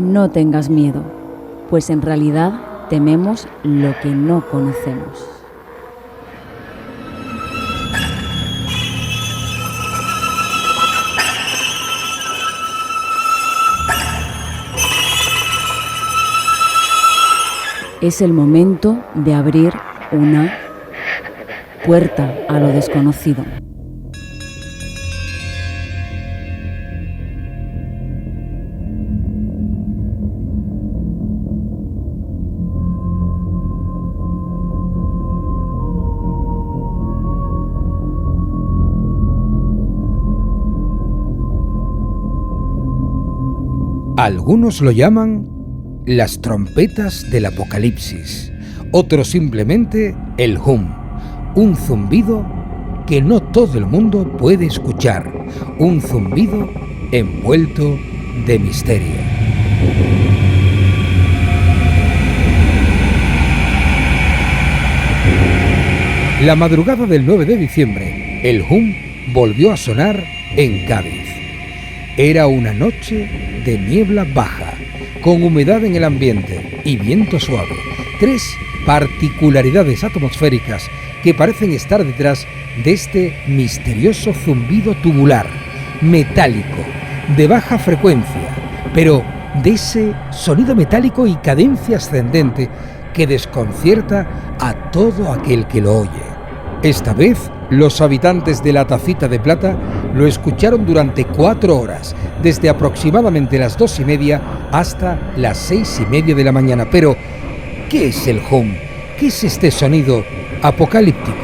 no tengas miedo, pues en realidad tememos lo que no conocemos. Es el momento de abrir una puerta a lo desconocido. Algunos lo llaman las trompetas del apocalipsis, otros simplemente el hum, un zumbido que no todo el mundo puede escuchar, un zumbido envuelto de misterio. La madrugada del 9 de diciembre, el hum volvió a sonar en Cádiz. Era una noche de niebla baja, con humedad en el ambiente y viento suave. 3 particularidades atmosféricas que parecen estar detrás de este misterioso zumbido tubular, metálico, de baja frecuencia, pero de ese sonido metálico y cadencia ascendente que desconcierta a todo aquel que lo oye. Esta vez, los habitantes de la Tacita de Plata lo escucharon durante 4 horas, desde aproximadamente las 2:30 hasta las 6:30 de la mañana. Pero, ¿qué es el hum? ¿Qué es este sonido apocalíptico?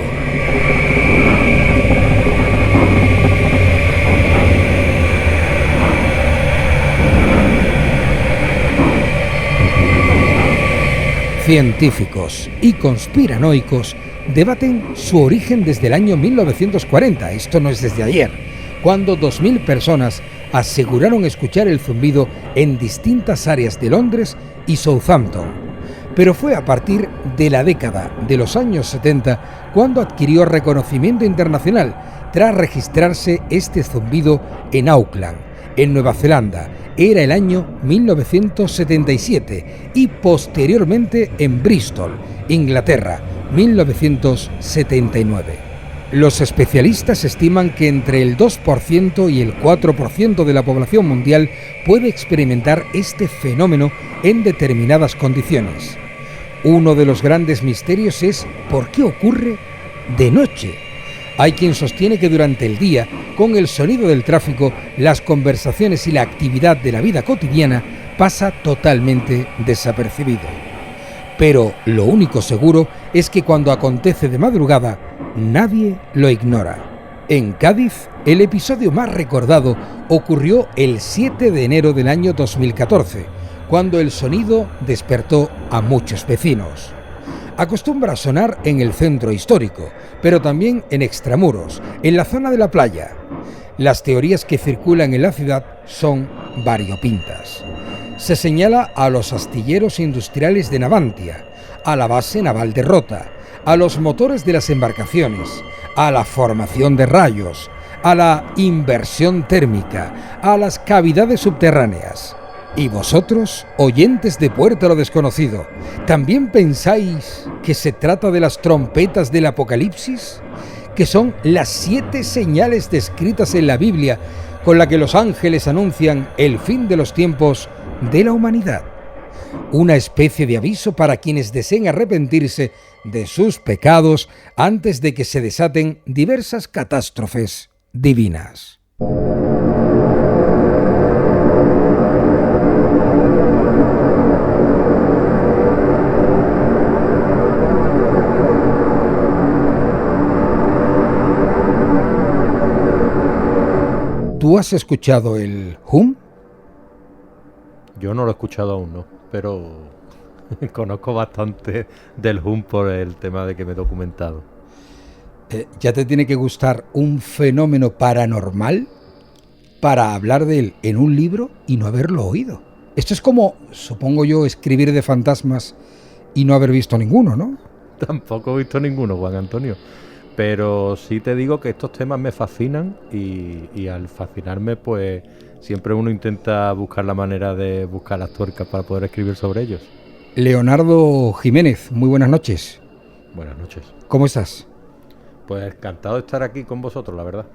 Científicos y conspiranoicos debaten su origen desde el año 1940, esto no es desde ayer, cuando 2.000 personas aseguraron escuchar el zumbido en distintas áreas de Londres y Southampton. Pero fue a partir de la década de los años 70 cuando adquirió reconocimiento internacional tras registrarse este zumbido en Auckland, en Nueva Zelanda. Era el año 1977 y posteriormente en Bristol, Inglaterra, 1979. Los especialistas estiman que entre el 2% y el 4% de la población mundial puede experimentar este fenómeno en determinadas condiciones. Uno de los grandes misterios es ¿por qué ocurre de noche? Hay quien sostiene que durante el día, con el sonido del tráfico, las conversaciones y la actividad de la vida cotidiana pasa totalmente desapercibido. Pero lo único seguro es que cuando acontece de madrugada, nadie lo ignora. En Cádiz, el episodio más recordado ocurrió el 7 de enero del año 2014, cuando el sonido despertó a muchos vecinos. Acostumbra a sonar en el centro histórico, pero también en extramuros, en la zona de la playa. Las teorías que circulan en la ciudad son variopintas. Se señala a los astilleros industriales de Navantia, a la base naval de Rota, a los motores de las embarcaciones, a la formación de rayos, a la inversión térmica, a las cavidades subterráneas. ¿Y vosotros, oyentes de Puerta a lo Desconocido, también pensáis que se trata de las trompetas del Apocalipsis? ¿Que son las 7 señales descritas en la Biblia con la que los ángeles anuncian el fin de los tiempos de la humanidad? Una especie de aviso para quienes deseen arrepentirse de sus pecados antes de que se desaten diversas catástrofes divinas. ¿Tú has escuchado el hum? Yo no lo he escuchado aún, no, pero conozco bastante del hum por el tema de que me he documentado. Ya te tiene que gustar un fenómeno paranormal para hablar de él en un libro y no haberlo oído. Esto es como, supongo yo, escribir de fantasmas y no haber visto ninguno, ¿no? Tampoco he visto ninguno, Juan Antonio. Pero sí te digo que estos temas me fascinan y al fascinarme pues siempre uno intenta buscar la manera de buscar las tuercas para poder escribir sobre ellos. Leonardo Jiménez, muy buenas noches. Buenas noches. ¿Cómo estás? Pues encantado de estar aquí con vosotros, la verdad.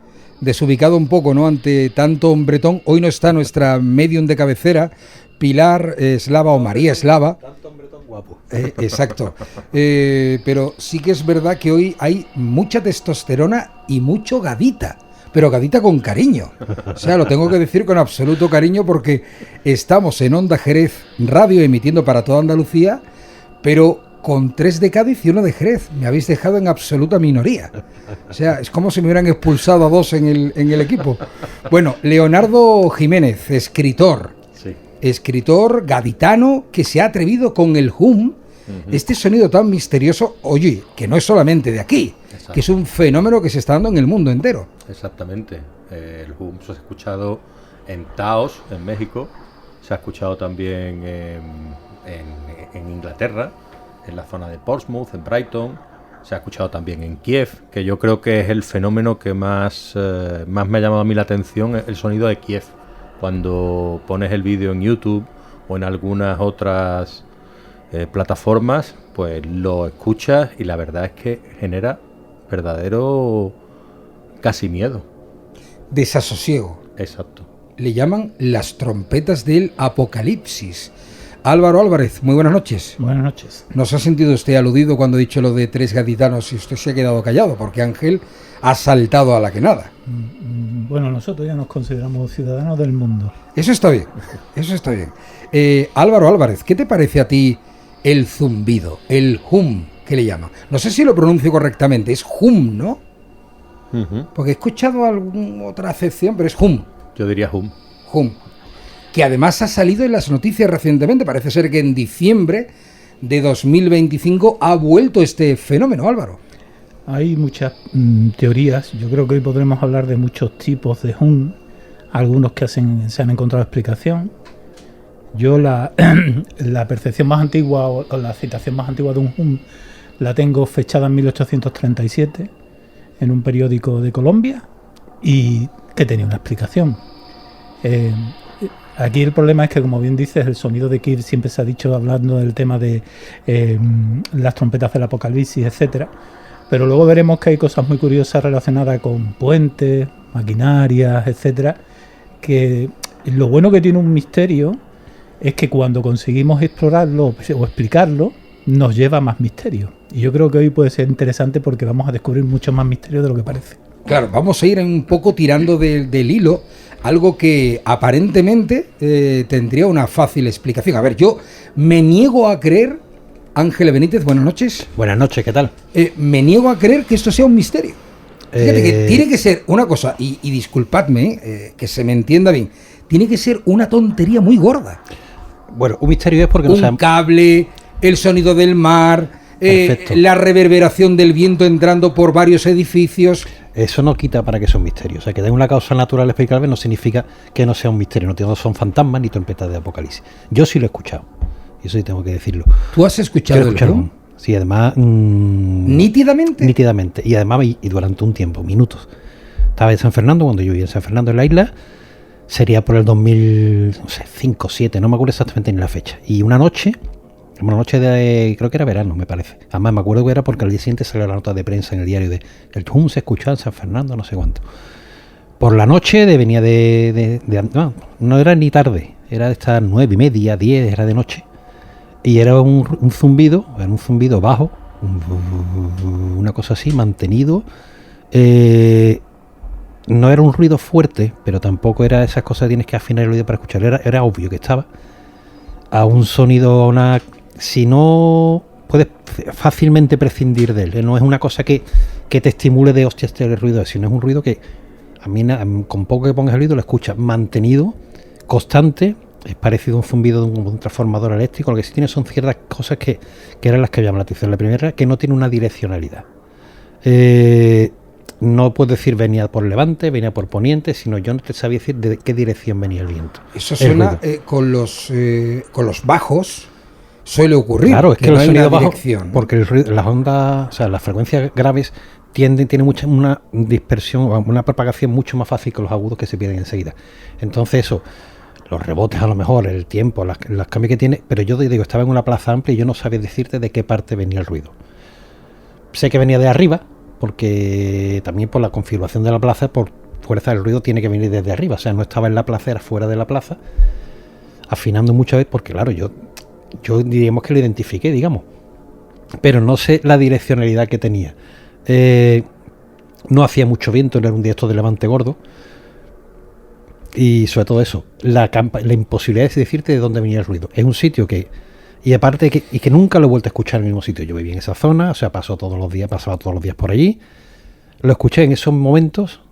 Desubicado un poco, ¿no?, ante tanto hombretón. Hoy no está nuestra medium de cabecera, Pilar Eslava o María Eslava. Tanto hombretón guapo. Exacto. Pero sí que es verdad que hoy hay mucha testosterona y mucho gadita. Pero gadita con cariño. O sea, lo tengo que decir con absoluto cariño porque estamos en Onda Jerez Radio emitiendo para toda Andalucía, pero con 3 de Cádiz y 1 de Jerez. Me habéis dejado en absoluta minoría. O sea, es como si me hubieran expulsado a 2 en el equipo. Bueno, Leonardo Jiménez, escritor. Sí. Escritor gaditano que se ha atrevido con el hum, este sonido tan misterioso, oye, que no es solamente de aquí, Exacto. que es un fenómeno que se está dando en el mundo entero. Exactamente. El hum se ha escuchado en Taos, en México, se ha escuchado también en Inglaterra, en la zona de Portsmouth, en Brighton, se ha escuchado también en Kiev, que yo creo que es el fenómeno que más me ha llamado a mí la atención, el sonido de Kiev. Cuando pones el vídeo en YouTube o en algunas otras plataformas, pues lo escuchas y la verdad es que genera verdadero casi miedo. Desasosiego. Exacto. Le llaman las trompetas del apocalipsis. Álvaro Álvarez, muy buenas noches. Buenas noches. ¿No se ha sentido usted aludido cuando he dicho lo de 3 gaditanos y usted se ha quedado callado? Porque Ángel ha saltado a la que nada. Bueno, nosotros ya nos consideramos ciudadanos del mundo. Eso está bien, eso está bien. Álvaro Álvarez, ¿qué te parece a ti el zumbido, el hum, que le llaman? No sé si lo pronuncio correctamente, es hum, ¿no? Porque he escuchado alguna otra acepción, pero es hum. Yo diría hum. Hum. Que además ha salido en las noticias recientemente. Parece ser que en diciembre de 2025 ha vuelto este fenómeno, Álvaro. Hay muchas teorías. Yo creo que hoy podremos hablar de muchos tipos de hum. Algunos que se han encontrado explicación. Yo la percepción más antigua o la citación más antigua de un hum la tengo fechada en 1837 en un periódico de Colombia y que tenía una explicación. Aquí el problema es que, como bien dices, el sonido de Kiev siempre se ha dicho hablando del tema de las trompetas del apocalipsis, etcétera. Pero luego veremos que hay cosas muy curiosas relacionadas con puentes, maquinarias, etcétera. Que lo bueno que tiene un misterio es que cuando conseguimos explorarlo o explicarlo, nos lleva a más misterio. Y yo creo que hoy puede ser interesante porque vamos a descubrir mucho más misterio de lo que parece. Claro, vamos a ir un poco tirando del hilo, algo que aparentemente tendría una fácil explicación. A ver, yo me niego a creer, Ángel Benítez, buenas noches. Buenas noches, ¿qué tal? Me niego a creer que esto sea un misterio. Fíjate que tiene que ser una cosa, y disculpadme, que se me entienda bien, tiene que ser una tontería muy gorda. Bueno, un misterio es porque no Un sabemos... cable, el sonido del mar, la reverberación del viento entrando por varios edificios. Eso no quita para que sea un misterio. O sea, que de una causa natural explicable no significa que no sea un misterio. No son fantasmas ni trompetas de apocalipsis. Yo sí lo he escuchado. Y eso sí tengo que decirlo. ¿Tú has escuchado el hum? Sí, además... ¿Nítidamente? Nítidamente. Y además y durante un tiempo, minutos. Estaba en San Fernando, cuando yo vivía en San Fernando, en la isla. Sería por el 2005, 2007, no me acuerdo exactamente ni la fecha. Y una noche de, creo que era verano, me parece. Además me acuerdo que era porque al día siguiente salió la nota de prensa en el diario de el hum se escuchaba en San Fernando, no sé cuánto. Por la noche venía no era ni tarde, era de estas 9:30, 10, era de noche. Y era un zumbido bajo, una cosa así, mantenido. No era un ruido fuerte, pero tampoco era esas cosas que tienes que afinar el oído para escuchar. Era obvio que estaba a un sonido, si no puedes fácilmente prescindir de él. No es una cosa que te estimule de hostia este ruido, sino es un ruido que a mí con poco que pongas el oído lo escuchas mantenido, constante. Es parecido a un zumbido de un transformador eléctrico. Lo que sí tiene son ciertas cosas que eran las que llaman la atención. La primera es que no tiene una direccionalidad. No puedes decir venía por levante, venía por poniente, sino yo no te sabía decir de qué dirección venía el viento. Eso suena con los bajos, suele ocurrir. Claro, es que no el hay sonido una bajo, dirección. porque las ondas, o sea, las frecuencias graves tiene una dispersión, una propagación mucho más fácil que los agudos que se pierden enseguida. Entonces eso, los rebotes a lo mejor, el tiempo, los cambios que tiene, pero yo te digo, estaba en una plaza amplia y yo no sabía decirte de qué parte venía el ruido. Sé que venía de arriba, porque también por la configuración de la plaza, por fuerza del ruido tiene que venir desde arriba, o sea, no estaba en la plaza, era fuera de la plaza, afinando muchas veces, porque claro, yo diríamos que lo identifiqué, digamos, pero no sé la direccionalidad que tenía. No hacía mucho viento, no era un día esto de levante gordo, y sobre todo eso, la imposibilidad de decirte de dónde venía el ruido. Es un sitio que, y aparte que nunca lo he vuelto a escuchar en el mismo sitio. Yo vivía en esa zona, o sea, pasaba todos los días por allí, lo escuché en esos momentos,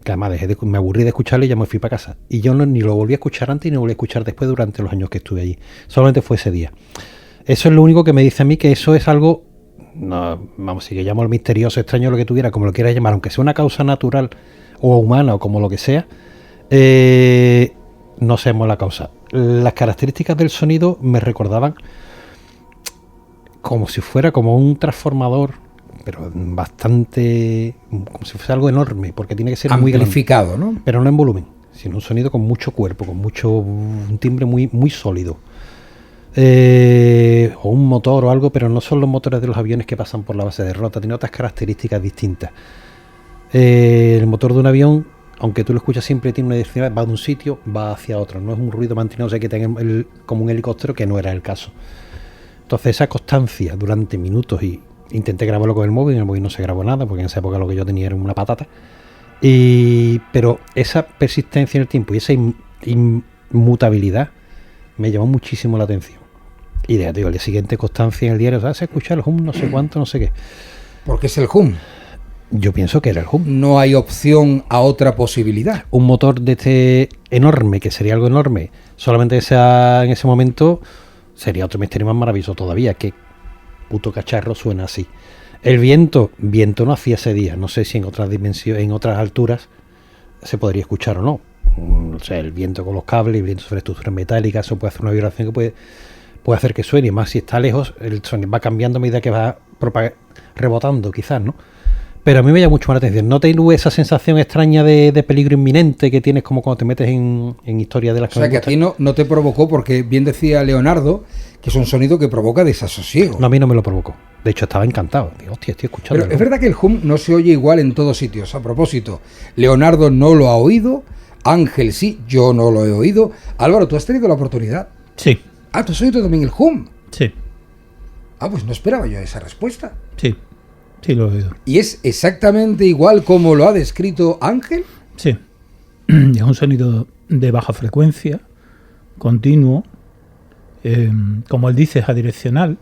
que además me aburrí de escucharlo y ya me fui para casa, y yo ni lo volví a escuchar antes ni lo volví a escuchar después durante los años que estuve allí. Solamente fue ese día. Eso es lo único que me dice a mí que eso es algo, no, vamos, si que llamo el misterioso, extraño, lo que tuviera, como lo quieras llamar, aunque sea una causa natural o humana o como lo que sea, no sabemos la causa. Las características del sonido me recordaban como si fuera como un transformador, pero bastante, como si fuese algo enorme, porque tiene que ser muy amplificado, ¿no? Pero no en volumen, sino un sonido con mucho cuerpo, con un timbre muy, muy sólido. O un motor o algo, pero no son los motores de los aviones que pasan por la base de Rota, tiene otras características distintas. El motor de un avión, aunque tú lo escuchas siempre, tiene una dirección, va de un sitio, va hacia otro, no es un ruido mantenido, o sea, que tenga como un helicóptero, que no era el caso. Entonces esa constancia durante minutos, y intenté grabarlo con el móvil no se grabó nada, porque en esa época lo que yo tenía era una patata, pero esa persistencia en el tiempo y esa inmutabilidad me llamó muchísimo la atención. Y ya digo, el día siguiente constancia en el diario, ¿sabes? Escuchar el hum, no sé cuánto, no sé qué. Porque es el hum. Yo pienso que era el hum. No hay opción a otra posibilidad. Un motor de este enorme, que sería algo enorme, solamente en ese momento, sería otro misterio más maravilloso todavía. Que puto cacharro suena así. El viento no hacía ese día. No sé si en otras dimensiones, en otras alturas, se podría escuchar o no. O sea, el viento con los cables, el viento sobre estructuras metálicas, eso puede hacer una vibración que puede hacer que suene, más si está lejos, el sonido va cambiando a medida que va rebotando, quizás, ¿no? Pero a mí me llama mucho más la atención. ¿No te tuve esa sensación extraña de peligro inminente que tienes como cuando te metes en historia de las cosas? O sea, que a ti no te provocó, porque bien decía Leonardo, que es un sonido que provoca desasosiego. No, a mí no me lo provocó. De hecho, estaba encantado. Digo, hostia, estoy escuchando. Pero es verdad que el hum no se oye igual en todos sitios. A propósito, Leonardo no lo ha oído, Ángel sí, yo no lo he oído. Álvaro, ¿tú has tenido la oportunidad? Sí. Ah, ¿tú has oído también el hum? Sí. Ah, pues no esperaba yo esa respuesta. Sí. Sí, lo he oído. ¿Y es exactamente igual como lo ha descrito Ángel? Sí. Es un sonido de baja frecuencia, continuo, como él dice, es adireccional.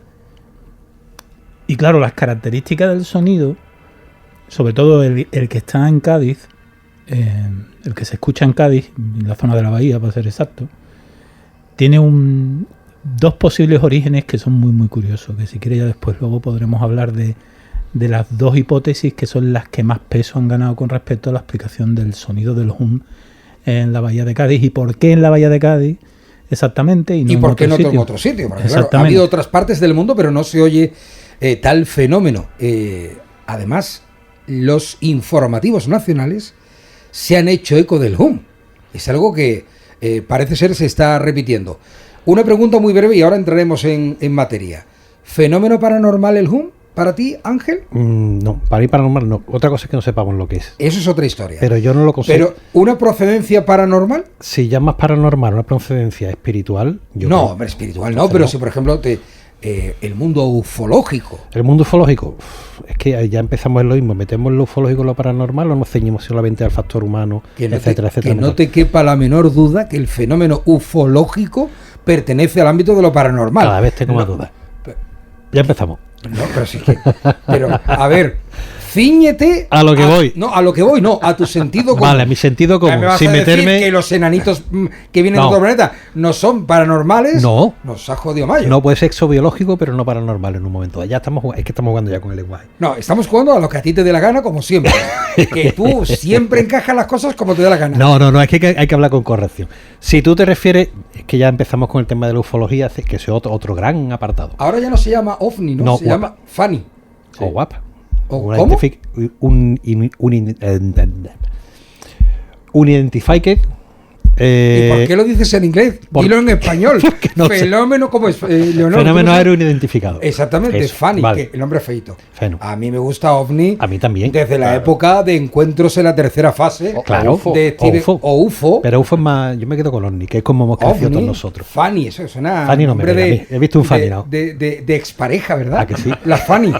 Y claro, las características del sonido, sobre todo el que está en Cádiz, el que se escucha en Cádiz, en la zona de la bahía, para ser exacto, tiene dos posibles orígenes que son muy, muy curiosos, que si quiere ya después luego podremos hablar de las dos hipótesis que son las que más peso han ganado con respecto a la explicación del sonido del hum en la bahía de Cádiz, y por qué en la bahía de Cádiz exactamente y por qué no en otro sitio, porque claro, ha habido otras partes del mundo pero no se oye tal fenómeno. Además, los informativos nacionales se han hecho eco del hum. Es algo que parece ser se está repitiendo. Una pregunta muy breve y ahora entraremos en materia. ¿Fenómeno paranormal el hum para ti, Ángel? No, para mí paranormal no. Otra cosa es que no sepamos lo que es. Eso es otra historia. Pero yo no lo considero. ¿Pero una procedencia paranormal? Si llamas paranormal una procedencia espiritual... Hombre, espiritual no, pero si por ejemplo el mundo ufológico. El mundo ufológico, es que ya empezamos en lo mismo. ¿Metemos lo ufológico en lo paranormal o nos ceñimos solamente al factor humano, etcétera? Que no te quepa la menor duda que el fenómeno ufológico pertenece al ámbito de lo paranormal. Cada vez tengo más dudas. Ya empezamos. No, pero sí que... Pero, a ver, cíñete... A lo que voy. No, a lo que voy, no, a tu sentido común. Vale, a mi sentido común. ¿Me vas sin a decir meterme... que los enanitos que vienen de otro planeta no son paranormales? No. Nos ha jodido Mayo. No, puede ser exobiológico, pero no paranormal en un momento. Ya estamos jugando ya con el lenguaje. No, estamos jugando a lo que a ti te dé la gana, como siempre. Que tú siempre encajas las cosas como te dé la gana. No, es que hay que hablar con corrección. Si tú te refieres, es que ya empezamos con el tema de la ufología, que es otro gran apartado. Ahora ya no se llama OVNI, ¿no? Se llama FANI. O guapa. Unidentified. ¿Y por qué lo dices en inglés? Dilo en español. No fenómeno, ¿cómo es? Leonardo, fenómeno aéreo identificado. Exactamente, Eso, es funny, vale. que el nombre es feito. Feno. A mí me gusta OVNI. A mí también. Desde la época de encuentros en la tercera fase. Claro. De o UFO. Pero UFO es más. Yo me quedo con OVNI, que es como hemos crecido OVNI, todos nosotros. Funny, eso suena. Funny no me nombre diga a mí. He visto un Funny, ¿no? De expareja, ¿verdad? ¿A que sí? La Funny.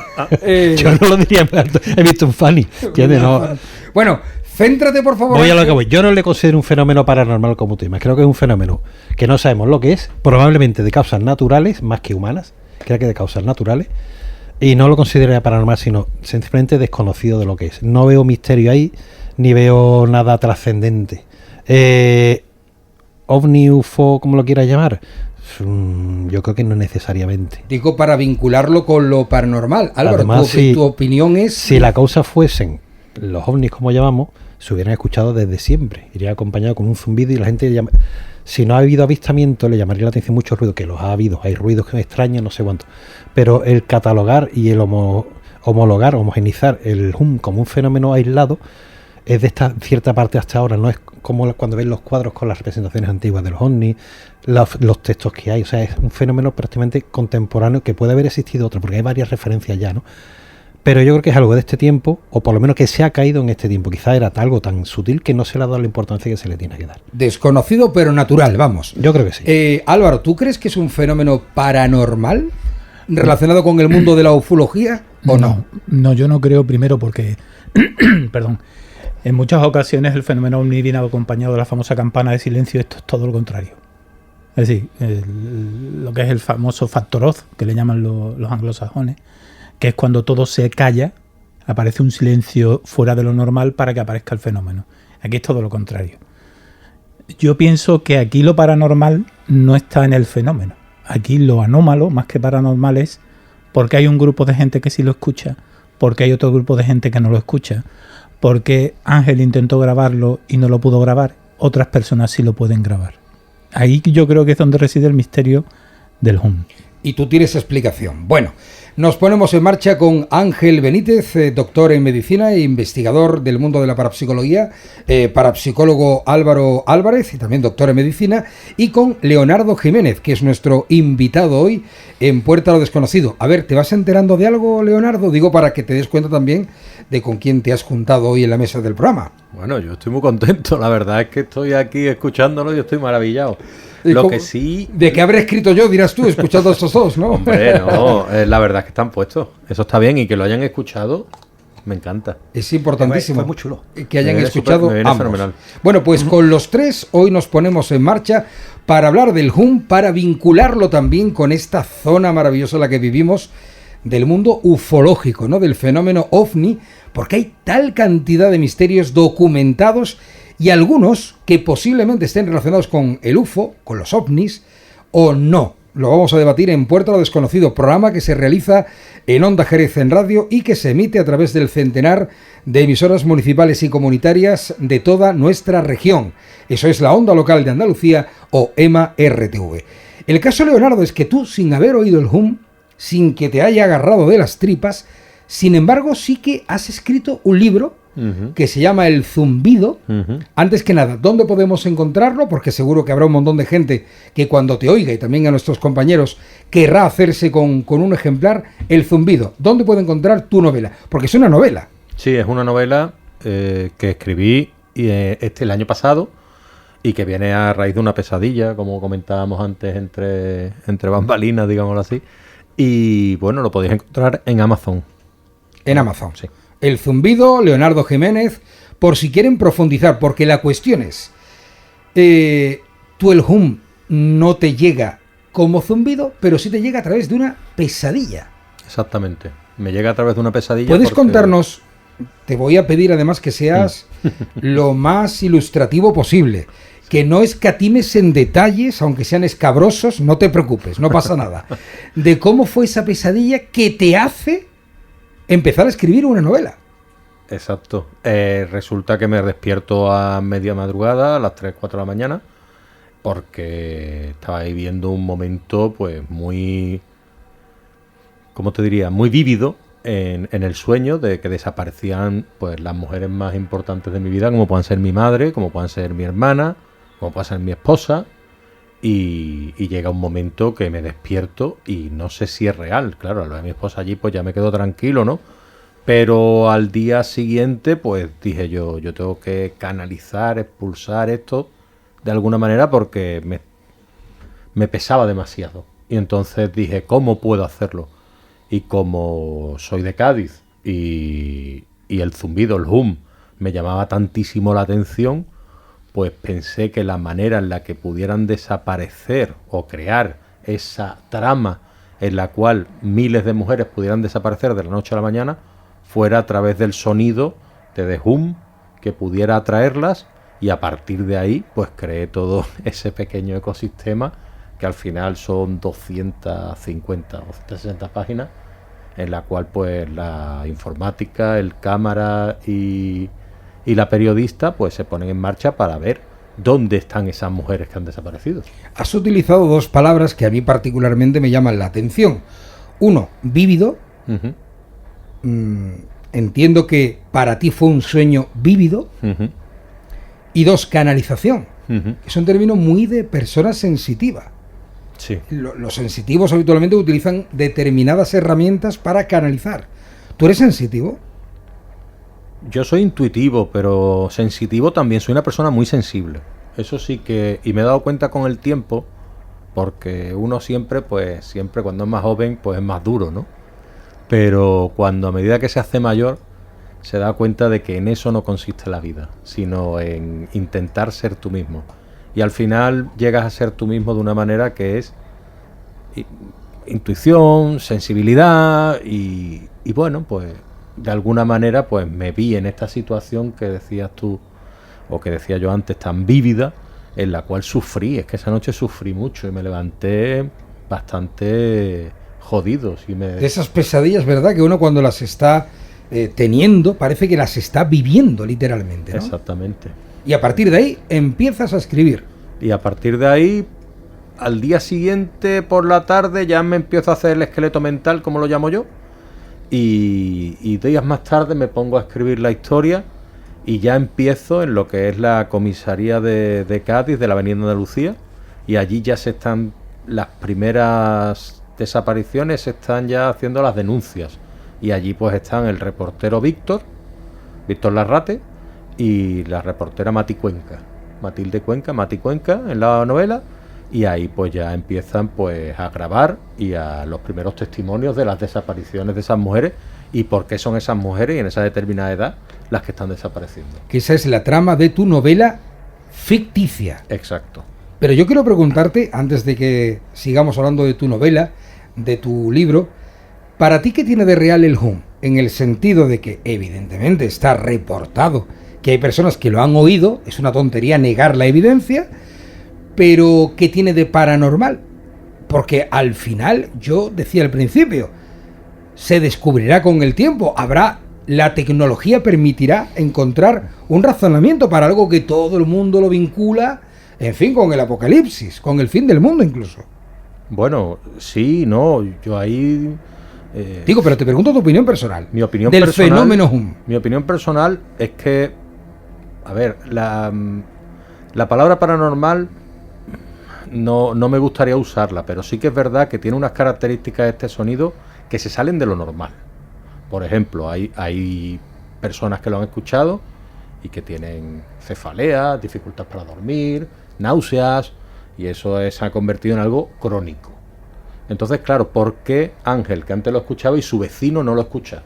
Yo no lo diría en alto. He visto un Funny. ¿Entiendes? No. Bueno, céntrate, por favor. Voy a lo que voy. Yo no le considero un fenómeno paranormal como tú. Creo que es un fenómeno que no sabemos lo que es, probablemente de causas naturales, más que humanas. Creo que de causas naturales. Y no lo consideraría paranormal, sino simplemente desconocido de lo que es. No veo misterio ahí, ni veo nada trascendente. OVNI, UFO, como lo quieras llamar, yo creo que no necesariamente. Digo, para vincularlo con lo paranormal. Álvaro, Además, tu opinión es... Si la causa fuesen los ovnis, como llamamos, se hubieran escuchado desde siempre. Iría acompañado con un zumbido y la gente llama... Si no ha habido avistamiento, le llamaría la atención mucho ruido, que los ha habido. Hay ruidos que me extrañan, no sé cuánto. Pero el catalogar y el homogenizar el hum como un fenómeno aislado es de esta cierta parte hasta ahora. No es como cuando ven los cuadros con las representaciones antiguas de los ovnis, los textos que hay. O sea, es un fenómeno prácticamente contemporáneo que puede haber existido otro, porque hay varias referencias ya, ¿no? Pero yo creo que es algo de este tiempo, o por lo menos que se ha caído en este tiempo. Quizá era algo tan sutil que no se le ha dado la importancia que se le tiene que dar. Desconocido pero natural, vamos. Yo creo que sí. Álvaro, ¿tú crees que es un fenómeno paranormal relacionado con el mundo de la ufología o no? No, yo no creo, primero porque, perdón, en muchas ocasiones el fenómeno ovni viene acompañado de la famosa campana de silencio. Esto es todo lo contrario. Es decir, lo que es el famoso factor Oz, que le llaman los anglosajones, que es cuando todo se calla, aparece un silencio fuera de lo normal para que aparezca el fenómeno. Aquí es todo lo contrario. Yo pienso que aquí lo paranormal no está en el fenómeno. Aquí lo anómalo, más que paranormal, es porque hay un grupo de gente que sí lo escucha, porque hay otro grupo de gente que no lo escucha, porque Ángel intentó grabarlo y no lo pudo grabar, otras personas sí lo pueden grabar. Ahí yo creo que es donde reside el misterio del hum. Y tú tienes explicación. Bueno, nos ponemos en marcha con Ángel Benítez, doctor en medicina e investigador del mundo de la parapsicología, parapsicólogo Álvaro Álvarez y también doctor en medicina, y con Leonardo Jiménez, que es nuestro invitado hoy en Puerta a lo Desconocido. A ver, ¿te vas enterando de algo, Leonardo? Digo, para que te des cuenta también de con quién te has juntado hoy en la mesa del programa. Bueno, yo estoy muy contento, la verdad es que estoy aquí escuchándolo y estoy maravillado. Lo que sí... ¿De qué habré escrito yo, dirás tú, escuchando a estos dos, no? Hombre, no, la verdad es que están puestos. Eso está bien y que lo hayan escuchado, me encanta. Es importantísimo. Fue muy chulo. Que hayan escuchado me viene ambos. fenomenal. Bueno, pues con los tres hoy nos ponemos en marcha para hablar del hum, para vincularlo también con esta zona maravillosa en la que vivimos, del mundo ufológico, ¿no? Del fenómeno ovni, porque hay tal cantidad de misterios documentados y algunos que posiblemente estén relacionados con el UFO, con los ovnis, o no. Lo vamos a debatir en Puerta a lo Desconocido, programa que se realiza en Onda Jerez en radio y que se emite a través del centenar de emisoras municipales y comunitarias de toda nuestra región. Eso es la Onda Local de Andalucía o EMA RTV. El caso, Leonardo, es que tú, sin haber oído el hum, sin que te haya agarrado de las tripas, sin embargo, sí que has escrito un libro que se llama El Zumbido. Antes que nada, ¿dónde podemos encontrarlo? Porque seguro que habrá un montón de gente que cuando te oiga, y también a nuestros compañeros, querrá hacerse con un ejemplar. El Zumbido, ¿dónde puede encontrar tu novela? Porque es una novela. Sí, es una novela que escribí el año pasado y que viene a raíz de una pesadilla, como comentábamos antes, entre bambalinas, digámoslo así. Y bueno, lo podéis encontrar en Amazon. En Amazon. Sí. El Zumbido, Leonardo Jiménez, por si quieren profundizar, porque la cuestión es, tú el hum no te llega como zumbido, pero sí te llega a través de una pesadilla. Exactamente. Me llega a través de una pesadilla. ¿Puedes contarnos? Te voy a pedir además que seas lo más ilustrativo posible, que no escatimes en detalles, aunque sean escabrosos, no te preocupes, no pasa nada, de cómo fue esa pesadilla que te hace empezar a escribir una novela. Exacto. Resulta que me despierto a media madrugada, a las 3, 4 de la mañana, porque estaba viviendo un momento pues muy, ¿cómo te diría? Muy vívido, en el sueño de que desaparecían pues las mujeres más importantes de mi vida, como puedan ser mi madre, como puedan ser mi hermana, como pueda ser mi esposa, y llega un momento que me despierto y no sé si es real. Claro, lo de mi esposa allí pues ya me quedo tranquilo, ¿no? Pero al día siguiente pues dije yo tengo que canalizar, expulsar esto de alguna manera porque me pesaba demasiado. Y entonces dije, ¿cómo puedo hacerlo? Y como soy de Cádiz y el zumbido, el hum, me llamaba tantísimo la atención, pues pensé que la manera en la que pudieran desaparecer o crear esa trama en la cual miles de mujeres pudieran desaparecer de la noche a la mañana fuera a través del sonido de The Hum, que pudiera atraerlas, y a partir de ahí pues creé todo ese pequeño ecosistema que al final son 250 o 260 páginas, en la cual pues la informática, el cámara y la periodista pues se ponen en marcha para ver dónde están esas mujeres que han desaparecido. Has utilizado dos palabras que a mí particularmente me llaman la atención. Uno, vívido. Uh-huh. Entiendo que para ti fue un sueño vívido. Uh-huh. Y dos, canalización. Uh-huh. Es un término muy de persona sensitiva. Sí. Los sensitivos habitualmente utilizan determinadas herramientas para canalizar. ¿Tú eres sensitivo? Yo soy intuitivo, pero sensitivo también. Soy una persona muy sensible. Eso sí que... Y me he dado cuenta con el tiempo, porque uno siempre cuando es más joven, pues es más duro, ¿no? Pero cuando a medida que se hace mayor, se da cuenta de que en eso no consiste la vida, sino en intentar ser tú mismo. Y al final llegas a ser tú mismo de una manera que es intuición, sensibilidad y bueno, pues de alguna manera pues me vi en esta situación que decías tú, o que decía yo antes, tan vívida, en la cual sufrí. Es que esa noche sufrí mucho y me levanté bastante jodido. De esas pesadillas, ¿verdad? Que uno cuando las está teniendo, parece que las está viviendo literalmente, ¿no? Exactamente. Y a partir de ahí empiezas a escribir. Y a partir de ahí, al día siguiente por la tarde ya me empiezo a hacer el esqueleto mental, como lo llamo yo. Y días más tarde me pongo a escribir la historia y ya empiezo en lo que es la comisaría de Cádiz, de la Avenida Andalucía, y allí ya se están las primeras desapariciones, se están ya haciendo las denuncias, y allí pues están el reportero Víctor Larrate y la reportera Mati Cuenca en la novela, y ahí pues ya empiezan pues a grabar y a los primeros testimonios de las desapariciones de esas mujeres y por qué son esas mujeres y en esa determinada edad las que están desapareciendo. Que esa es la trama de tu novela ficticia. Exacto. Pero yo quiero preguntarte, antes de que sigamos hablando de tu novela, de tu libro, ¿para ti qué tiene de real el hum? En el sentido de que evidentemente está reportado, que hay personas que lo han oído, es una tontería negar la evidencia, pero ¿qué tiene de paranormal? Porque al final, yo decía al principio, se descubrirá con el tiempo, la tecnología permitirá encontrar un razonamiento para algo que todo el mundo lo vincula, en fin, con el apocalipsis, con el fin del mundo incluso. Bueno, sí, no, yo ahí... Digo, pero te pregunto tu opinión personal. Mi opinión del personal, fenómeno hum. Mi opinión personal es que, a ver, la palabra paranormal no me gustaría usarla, pero sí que es verdad que tiene unas características de este sonido que se salen de lo normal. Por ejemplo, hay personas que lo han escuchado y que tienen cefaleas, dificultad para dormir, náuseas, y eso se ha convertido en algo crónico. Entonces, claro, ¿por qué Ángel, que antes lo escuchaba, y su vecino no lo escucha?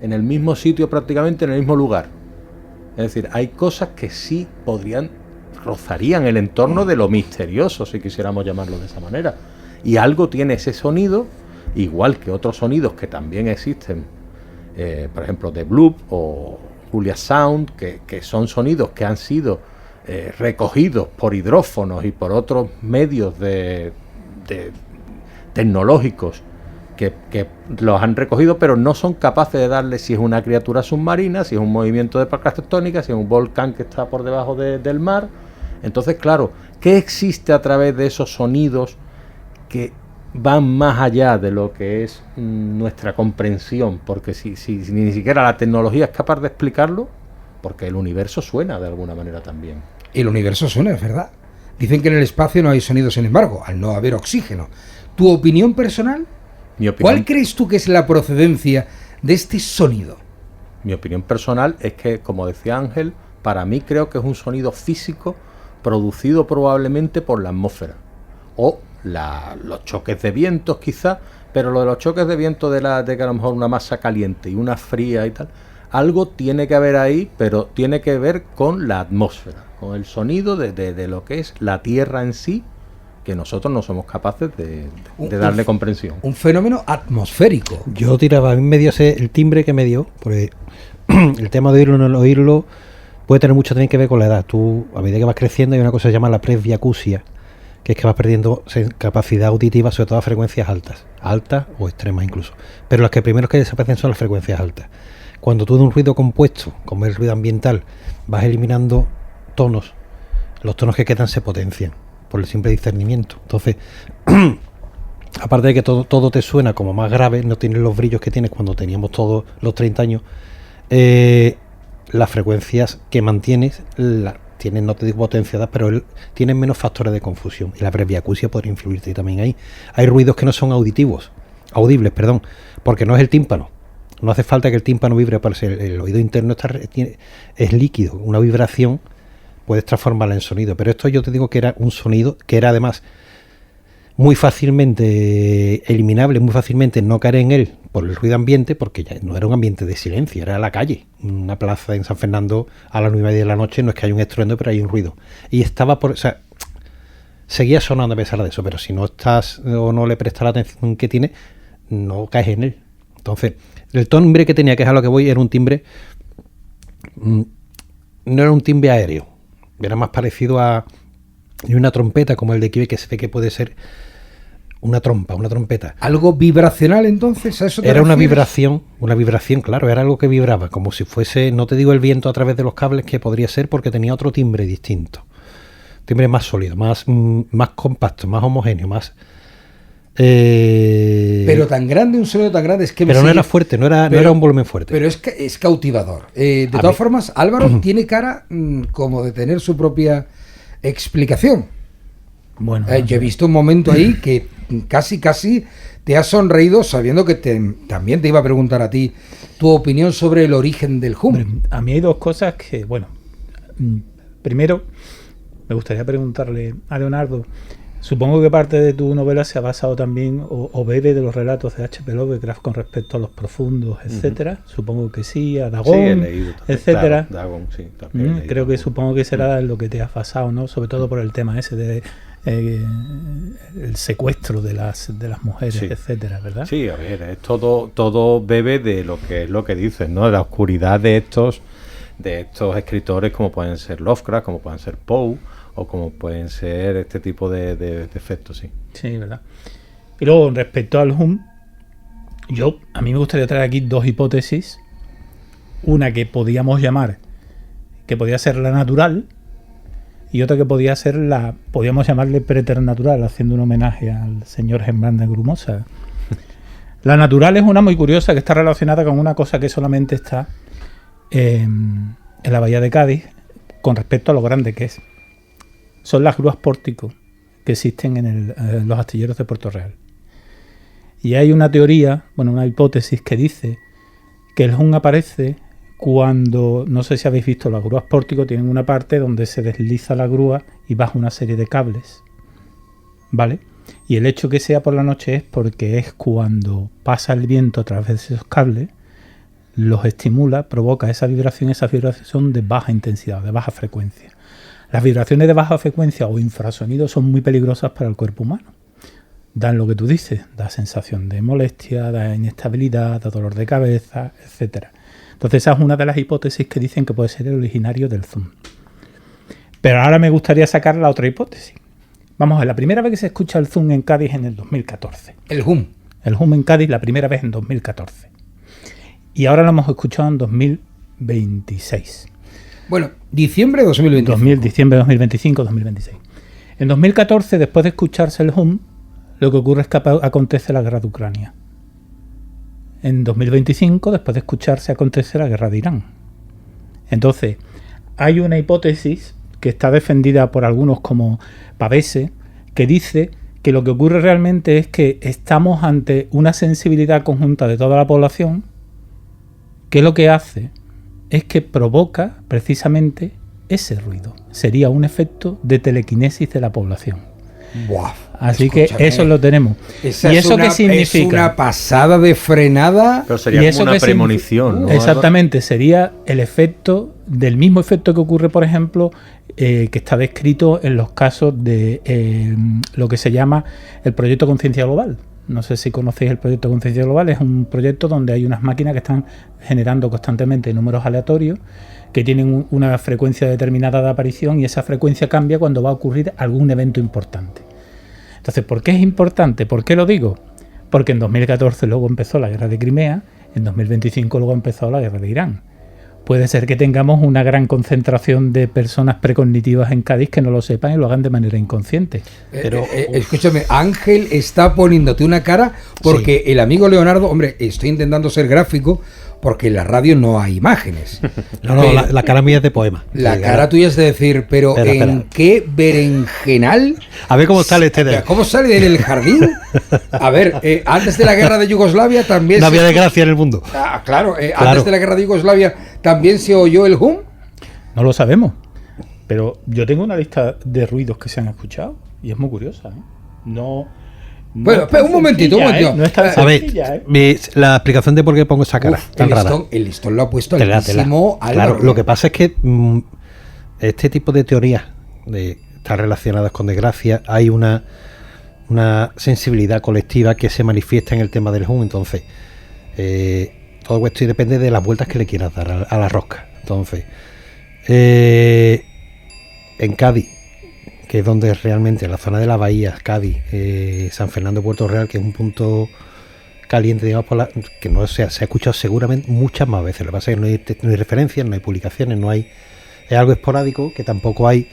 En el mismo sitio, prácticamente en el mismo lugar. Es decir, hay cosas que sí rozarían el entorno de lo misterioso, si quisiéramos llamarlo de esa manera. Y algo tiene ese sonido, igual que otros sonidos que también existen, por ejemplo, The Bloop o Julia Sound, que son sonidos que han sido recogidos por hidrófonos y por otros medios tecnológicos que los han recogido, pero no son capaces de darle si es una criatura submarina, si es un movimiento de placas tectónicas, si es un volcán que está por debajo del mar. Entonces, claro, ¿qué existe a través de esos sonidos que van más allá de lo que es nuestra comprensión, porque si ni siquiera la tecnología es capaz de explicarlo, porque el universo suena de alguna manera también. El universo suena, es verdad. Dicen que en el espacio no hay sonido, sin embargo, al no haber oxígeno. ¿Tu opinión personal? Mi opinión, ¿Cuál crees tú que es la procedencia de este sonido? Mi opinión personal es que, como decía Ángel, para mí creo que es un sonido físico producido probablemente por la atmósfera. O los choques de vientos quizás, pero lo de los choques de viento de que a lo mejor una masa caliente y una fría y tal, algo tiene que haber ahí, pero tiene que ver con la atmósfera, con el sonido de lo que es la Tierra en sí, que nosotros no somos capaces de darle comprensión. Un fenómeno atmosférico. Yo tiraba, a mí me dio el timbre que me dio, porque el tema de oírlo o no oírlo puede tener mucho también que ver con la edad. Tú, a medida que vas creciendo, hay una cosa que se llama la presbiacusia, que es que vas perdiendo capacidad auditiva, sobre todo a frecuencias altas o extremas incluso. Pero las que primero que desaparecen son las frecuencias altas. Cuando tú de un ruido compuesto, como el ruido ambiental, vas eliminando tonos, los tonos que quedan se potencian por el simple discernimiento. Entonces, aparte de que todo te suena como más grave, no tienes los brillos que tienes cuando teníamos todos los 30 años, las frecuencias que mantienes tienen, no te digo potenciadas, pero tienen menos factores de confusión, y la presbiacusia podría influirte también ahí. Hay ruidos que no son audibles, porque no es el tímpano. No hace falta que el tímpano vibre, para el oído interno es líquido. Una vibración puedes transformarla en sonido, pero esto yo te digo que era un sonido que era además muy fácilmente eliminable, muy fácilmente no caer en él por el ruido ambiente, porque ya no era un ambiente de silencio, era la calle. Una plaza en San Fernando a las 9:30 de la noche, no es que hay un estruendo, pero hay un ruido. Y estaba seguía sonando a pesar de eso, pero si no estás o no le prestas la atención que tiene, no caes en él. Entonces, el timbre que tenía, que es a lo que voy, era un timbre, no era un timbre aéreo, era más parecido a una trompeta como el de Kibe, que se ve que puede ser una trompeta. ¿Algo vibracional entonces? ¿A eso te Era refieres? una vibración, claro, era algo que vibraba, como si fuese, no te digo el viento a través de los cables, que podría ser, porque tenía otro timbre distinto. Timbre más sólido, más compacto, más homogéneo, más... Pero tan grande, un sonido tan grande, es que... Pero no era fuerte, no era un volumen fuerte. Pero es cautivador. De todas formas, Álvaro tiene cara como de tener su propia explicación. Bueno, Yo he visto un momento ahí que casi te has sonreído sabiendo que también te iba a preguntar a ti tu opinión sobre el origen del hum. hombre, a mí hay dos cosas que, bueno, primero me gustaría preguntarle a Leonardo. Supongo que parte de tu novela se ha basado también o bebe de los relatos de H.P. Lovecraft con respecto a los profundos, etcétera. Supongo que sí, a Dagón, Sí, he leído también, etcétera. claro, Dagon, sí, también he leído. Creo que supongo que será en lo que te has basado, ¿no? Sobre todo por el tema ese de el secuestro de las mujeres, Sí. etcétera, ¿verdad? Sí, a ver, es todo bebe de lo que es lo que dices, ¿no? De la oscuridad de estos escritores, como pueden ser Lovecraft, como pueden ser Poe, o como pueden ser este tipo de efectos, sí. Sí, ¿verdad? Y luego, respecto al hum, a mí me gustaría traer aquí dos hipótesis. Una que podíamos llamar, que podía ser la natural, y otra que podíamos llamarle preternatural, haciendo un homenaje al señor Germán de Grumosa. La natural es una muy curiosa, que está relacionada con una cosa que solamente está en la bahía de Cádiz, con respecto a lo grande que es. Son las grúas pórtico que existen en los astilleros de Puerto Real. Y hay una teoría, una hipótesis que dice que el hum aparece cuando, no sé si habéis visto, las grúas pórtico tienen una parte donde se desliza la grúa y baja una serie de cables, ¿vale? Y el hecho que sea por la noche es porque es cuando pasa el viento a través de esos cables, los estimula, provoca esa vibración de baja intensidad, de baja frecuencia. Las vibraciones de baja frecuencia o infrasonido son muy peligrosas para el cuerpo humano. Dan lo que tú dices, da sensación de molestia, da inestabilidad, da dolor de cabeza, etcétera. Entonces esa es una de las hipótesis que dicen que puede ser el originario del zoom. Pero ahora me gustaría sacar la otra hipótesis. Vamos a ver, la primera vez que se escucha el zoom en Cádiz es en el 2014. El hum. El hum en Cádiz la primera vez en 2014. Y ahora lo hemos escuchado en 2026. Bueno, diciembre de 2025. Diciembre de 2025, 2026. En 2014, después de escucharse el hum, lo que ocurre es que acontece la guerra de Ucrania. En 2025, después de escucharse, acontece la guerra de Irán. Entonces, hay una hipótesis que está defendida por algunos como Pavese, que dice que lo que ocurre realmente es que estamos ante una sensibilidad conjunta de toda la población, que lo que hace es que provoca precisamente ese ruido. Sería un efecto de telequinesis de la población. Buah, Así escúchame. que eso lo tenemos. Esa ¿Y es eso una, qué significa? Es una pasada de frenada. Pero sería ¿Y como eso una qué premonición, ¿no? Exactamente, sería el efecto del mismo efecto que ocurre, por ejemplo, que está descrito en los casos de lo que se llama el proyecto Conciencia Global. No sé si conocéis el proyecto Conciencia Global. Es un proyecto donde hay unas máquinas que están generando constantemente números aleatorios que tienen una frecuencia determinada de aparición, y esa frecuencia cambia cuando va a ocurrir algún evento importante. Entonces, ¿por qué es importante? ¿Por qué lo digo? Porque en 2014 luego empezó la guerra de Crimea, en 2025 luego empezó la guerra de Irán. Puede ser que tengamos una gran concentración de personas precognitivas en Cádiz que no lo sepan y lo hagan de manera inconsciente. Pero, Escúchame, Ángel está poniéndote una cara porque el amigo Leonardo, hombre, estoy intentando ser gráfico porque en la radio no hay imágenes. No, Pero la cara mía es de poema. la cara tuya es de decir, pero Espera, ¿en espera. qué berenjenal? A ver cómo sale este de... ¿Cómo sale en el jardín? A ver, antes de la guerra de Yugoslavia también... No había desgracia en el mundo. Claro, Claro. antes de la guerra de Yugoslavia también se oyó el hum. No lo sabemos. Pero yo tengo una lista de ruidos que se han escuchado y es muy curiosa, ¿eh? No Bueno, es tan un momentito, sencilla, ¿eh? No es tan A ver, sencilla, ¿eh? la explicación de por qué pongo esa cara Uf, tan rara. el listón lo ha puesto Tela. altísimo Álvaro. Claro, lo que pasa es que este tipo de teorías están relacionadas con desgracia, hay una sensibilidad colectiva que se manifiesta en el tema del hum. Entonces, todo esto depende de las vueltas que le quieras dar a la rosca. Entonces, en Cádiz, que es donde realmente, en la zona de la bahía, Cádiz, San Fernando, Puerto Real, que es un punto caliente, digamos, que no se ha escuchado seguramente muchas más veces. Lo que pasa es que no hay referencias, no hay publicaciones, es algo esporádico que tampoco hay.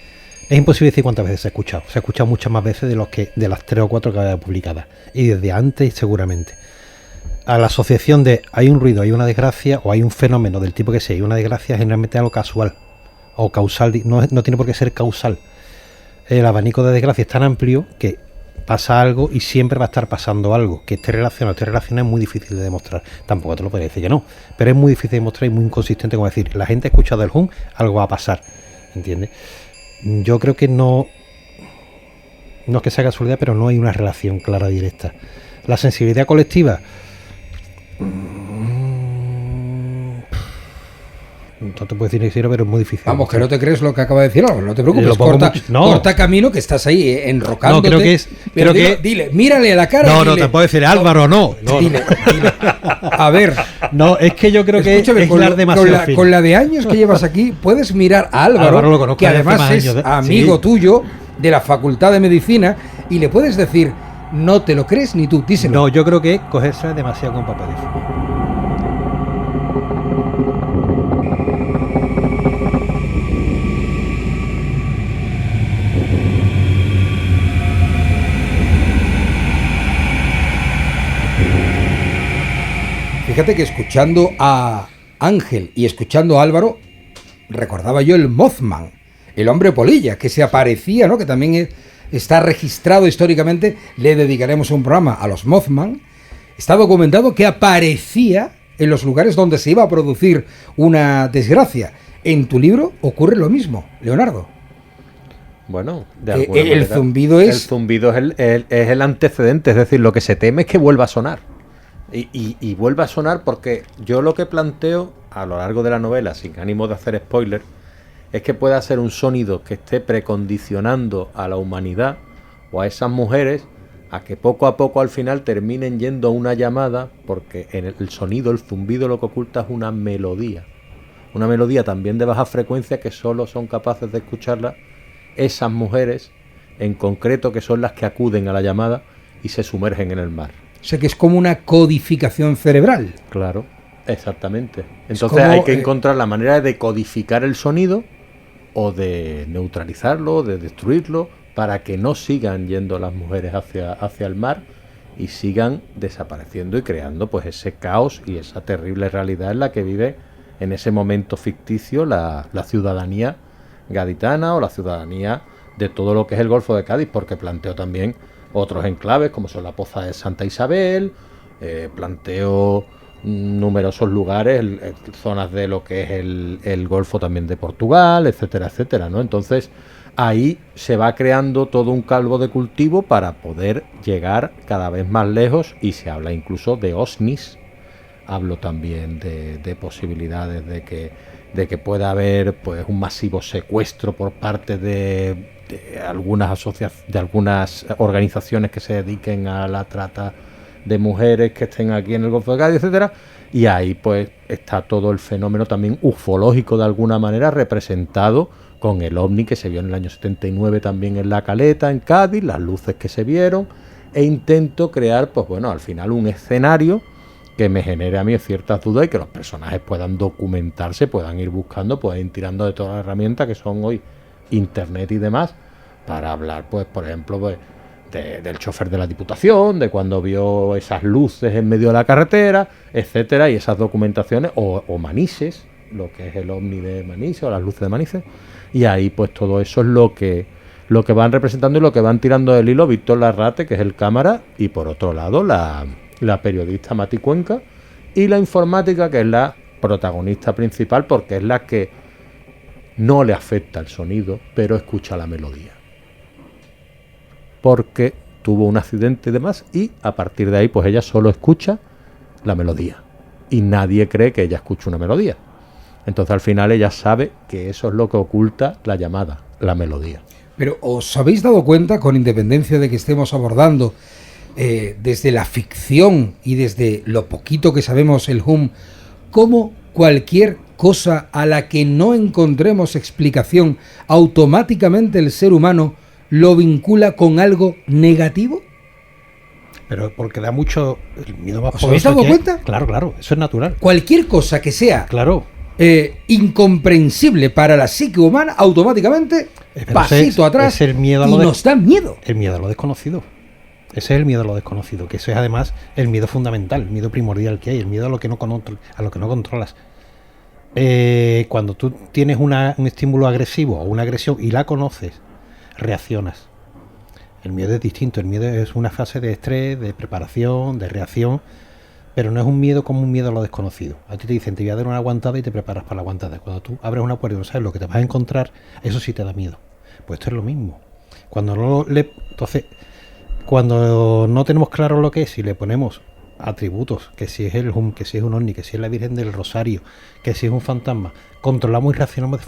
Es imposible decir cuántas veces se ha escuchado. Se ha escuchado muchas más veces de las 3 o 4 que había publicadas. Y desde antes, seguramente. A la asociación de hay un ruido, hay una desgracia, o hay un fenómeno del tipo que sea, hay una desgracia, generalmente algo casual o causal, no tiene por qué ser causal. El abanico de desgracia es tan amplio que pasa algo y siempre va a estar pasando algo. Que esté relacionado es muy difícil de demostrar. Tampoco te lo podría decir que no, pero es muy difícil de demostrar y muy inconsistente como decir, la gente ha escuchado el hum, algo va a pasar, ¿entiendes? Yo creo que no es que sea casualidad, pero no hay una relación clara directa. La sensibilidad colectiva, no te puedo decir ni siquiera, pero es muy difícil. Vamos, que no te crees lo que acaba de decir Álvaro, no te preocupes, Lo pongo corta, mucho- no. corta camino que estás ahí enrocándote. No, creo que es- Pero creo dile, que- dile, mírale a la cara. No, y no, dile, te puedo decir Álvaro, no. Dile. A ver, No, es que yo creo que escúchame, es con, hilar demasiado fino. con la de años que llevas aquí, puedes mirar a Álvaro, Álvaro lo conozco que desde hace además más es años, amigo sí. tuyo de la Facultad de Medicina, y le puedes decir, no te lo crees ni tú, díselo. No, yo creo que es cogerse demasiado con papeles. Fíjate que escuchando a Ángel y escuchando a Álvaro, recordaba yo el Mothman, el hombre polilla, que se aparecía, ¿no? Que también está registrado históricamente. Le dedicaremos un programa a los Mothman. Está documentado que aparecía en los lugares donde se iba a producir una desgracia. En tu libro ocurre lo mismo, Leonardo. Bueno, de alguna El manera, zumbido es... El zumbido es el antecedente, es decir, lo que se teme es que vuelva a sonar. Y vuelva a sonar porque yo lo que planteo a lo largo de la novela, sin ánimo de hacer spoiler, es que pueda ser un sonido que esté precondicionando a la humanidad o a esas mujeres a que poco a poco al final terminen yendo a una llamada, porque en el sonido, el zumbido, lo que oculta es una melodía. Una melodía también de baja frecuencia que solo son capaces de escucharla esas mujeres en concreto, que son las que acuden a la llamada y se sumergen en el mar. O sea que es como una codificación cerebral. Claro, exactamente. Entonces como, hay que encontrar la manera de decodificar el sonido o de neutralizarlo, de destruirlo, para que no sigan yendo las mujeres hacia el mar y sigan desapareciendo y creando pues ese caos y esa terrible realidad en la que vive en ese momento ficticio la ciudadanía gaditana o la ciudadanía de todo lo que es el Golfo de Cádiz, porque planteó también otros enclaves como son la Poza de Santa Isabel, planteó numerosos lugares, zonas de lo que es el Golfo también de Portugal, etcétera, etcétera, ¿no? Entonces ahí se va creando todo un caldo de cultivo para poder llegar cada vez más lejos, y se habla incluso de OSNIs. Hablo también de posibilidades de que pueda haber pues un masivo secuestro por parte de algunas organizaciones que se dediquen a la trata de mujeres que estén aquí en el Golfo de Cádiz, etcétera. Y ahí pues está todo el fenómeno también ufológico de alguna manera representado con el ovni que se vio en el año 79 también en La Caleta, en Cádiz, las luces que se vieron, e intento crear pues bueno, al final un escenario que me genere a mí ciertas dudas y que los personajes puedan documentarse, puedan ir buscando, puedan ir tirando de todas las herramientas que son hoy internet y demás, para hablar pues por ejemplo pues del chofer de la Diputación, de cuando vio esas luces en medio de la carretera, etcétera, y esas documentaciones, o Manises, lo que es el ovni de Manises o las luces de Manises, y ahí pues todo eso es lo que van representando y lo que van tirando del hilo Víctor Larrate, que es el cámara, y por otro lado la periodista Mati Cuenca, y la informática, que es la protagonista principal, porque es la que no le afecta el sonido, pero escucha la melodía, porque tuvo un accidente y demás, y a partir de ahí pues ella solo escucha la melodía y nadie cree que ella escuche una melodía. Entonces al final ella sabe que eso es lo que oculta la llamada, la melodía. Pero ¿os habéis dado cuenta, con independencia de que estemos abordando desde la ficción y desde lo poquito que sabemos el HUM, cómo cualquier cosa a la que no encontremos explicación, automáticamente el ser humano lo vincula con algo negativo? Pero porque da mucho... El miedo más ¿Os habéis dado cuenta? Claro, eso es natural. Cualquier cosa que sea Claro. Incomprensible para la psique humana, automáticamente pasito atrás, es el miedo y nos da miedo. El miedo a lo desconocido. Ese es el miedo a lo desconocido, que eso es además el miedo fundamental, el miedo primordial que hay, el miedo a lo que no controlas. Cuando tú tienes un estímulo agresivo o una agresión y la conoces, reaccionas. El miedo es distinto, el miedo es una fase de estrés, de preparación, de reacción, pero no es un miedo como un miedo a lo desconocido. A ti te dicen, te voy a dar una aguantada y te preparas para la aguantada. Cuando tú abres una puerta y no sabes lo que te vas a encontrar, eso sí te da miedo. Pues esto es lo mismo. Entonces, cuando no tenemos claro lo que es y le ponemos atributos, que si es el HUM, que si es un ovni, que si es la Virgen del Rosario, que si es un fantasma, controlamos y reaccionamos,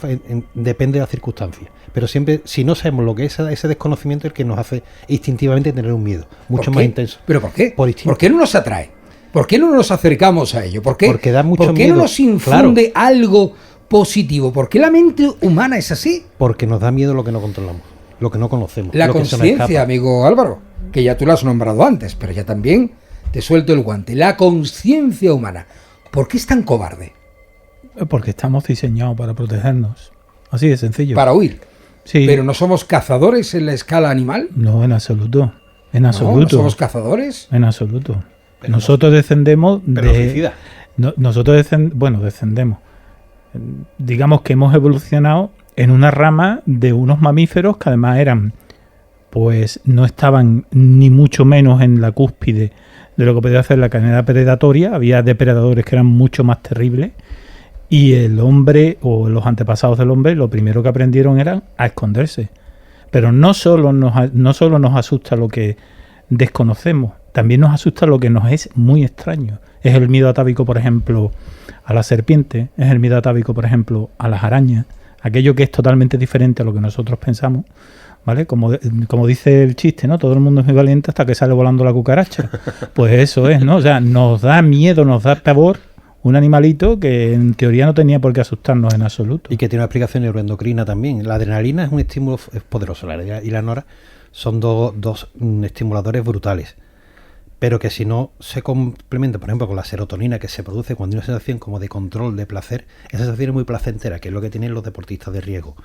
depende de las circunstancias. Pero siempre, si no sabemos lo que es ese desconocimiento, es el que nos hace instintivamente tener un miedo mucho más intenso. ¿Pero por qué? Por instinto. ¿Por qué no nos atrae? ¿Por qué no nos acercamos a ello? Porque da mucho ¿Por qué miedo? no nos infunde algo positivo? ¿Por qué la mente humana es así? Porque nos da miedo lo que no controlamos, lo que no conocemos. La lo que se nos conciencia, escapa. amigo Álvaro, que ya tú la has nombrado antes, pero ya también te suelto el guante. La conciencia humana, ¿por qué es tan cobarde? Porque estamos diseñados para protegernos. Así de sencillo. Para huir. Sí. ¿Pero no somos cazadores en la escala animal? No, en absoluto. En ¿No absoluto. somos cazadores? En absoluto. Nosotros descendemos suicida. descendemos. Digamos que hemos evolucionado en una rama de unos mamíferos que además pues no estaban ni mucho menos en la cúspide de lo que podía hacer la cadena predatoria. Había depredadores que eran mucho más terribles, y el hombre o los antepasados del hombre lo primero que aprendieron era a esconderse. Pero no solo nos asusta lo que desconocemos, también nos asusta lo que nos es muy extraño. Es el miedo atávico, por ejemplo, a la serpiente, es el miedo atávico, por ejemplo, a las arañas, aquello que es totalmente diferente a lo que nosotros pensamos, ¿vale? Como dice el chiste, ¿no? Todo el mundo es muy valiente hasta que sale volando la cucaracha. Pues eso es, ¿no? O sea, nos da miedo, nos da pavor un animalito que en teoría no tenía por qué asustarnos en absoluto. Y que tiene una explicación neuroendocrina también. La adrenalina es un estímulo poderoso, la adrenalina y la nora son dos estimuladores brutales. pero que si no se complementa, por ejemplo, con la serotonina que se produce cuando hay una sensación como de control, de placer, esa sensación es muy placentera, que es lo que tienen los deportistas de riesgo.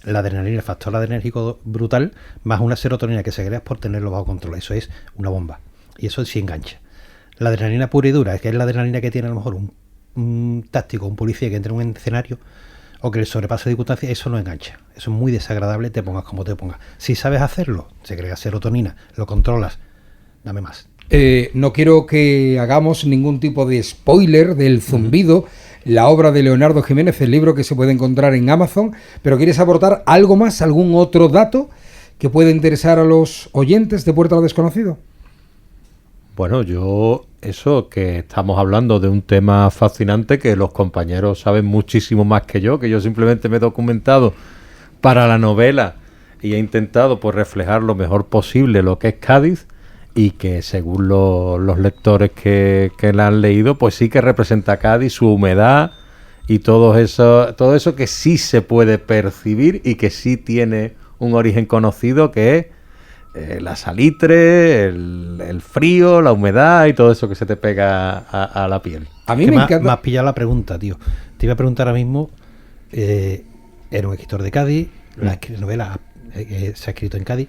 La adrenalina, el factor adrenérgico brutal, más una serotonina que se crea por tenerlo bajo control. Eso es una bomba. Y eso sí engancha. La adrenalina pura y dura, que es la adrenalina que tiene a lo mejor un táctico, un policía que entra en un escenario o que le sobrepasa circunstancias, eso no engancha. Eso es muy desagradable, te pongas como te pongas. Si sabes hacerlo, se crea serotonina, lo controlas, dame más. No quiero que hagamos ningún tipo de spoiler del Zumbido, la obra de Leonardo Jiménez, el libro que se puede encontrar en Amazon, pero ¿quieres aportar algo más, algún otro dato que pueda interesar a los oyentes de Puerta a lo Desconocido? Bueno, eso que estamos hablando de un tema fascinante que los compañeros saben muchísimo más que yo simplemente me he documentado para la novela y he intentado pues reflejar lo mejor posible lo que es Cádiz, y que según los lectores que la han leído, pues sí que representa Cádiz, su humedad y todo eso que sí se puede percibir y que sí tiene un origen conocido, que es la salitre, el frío, la humedad y todo eso que se te pega a la piel. A mí me encanta. Me has pillado la pregunta, tío. Te iba a preguntar ahora mismo, era un escritor de Cádiz, la novela se ha escrito en Cádiz.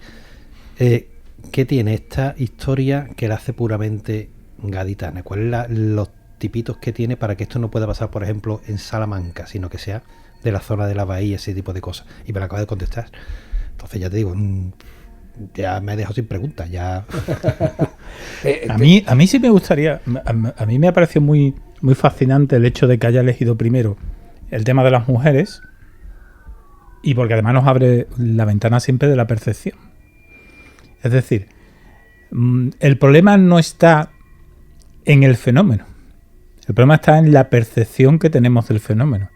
¿Qué tiene esta historia que la hace puramente gaditana? ¿Cuáles son los tipitos que tiene para que esto no pueda pasar, por ejemplo, en Salamanca, sino que sea de la zona de la bahía, ese tipo de cosas? Y me lo acabo de contestar. Entonces ya te digo, ya me he dejado sin preguntas. Ya. A mí sí me gustaría, a mí me ha parecido muy, muy fascinante el hecho de que haya elegido primero el tema de las mujeres, y porque además nos abre la ventana siempre de la percepción. Es decir, el problema no está en el fenómeno. El problema está en la percepción que tenemos del fenómeno.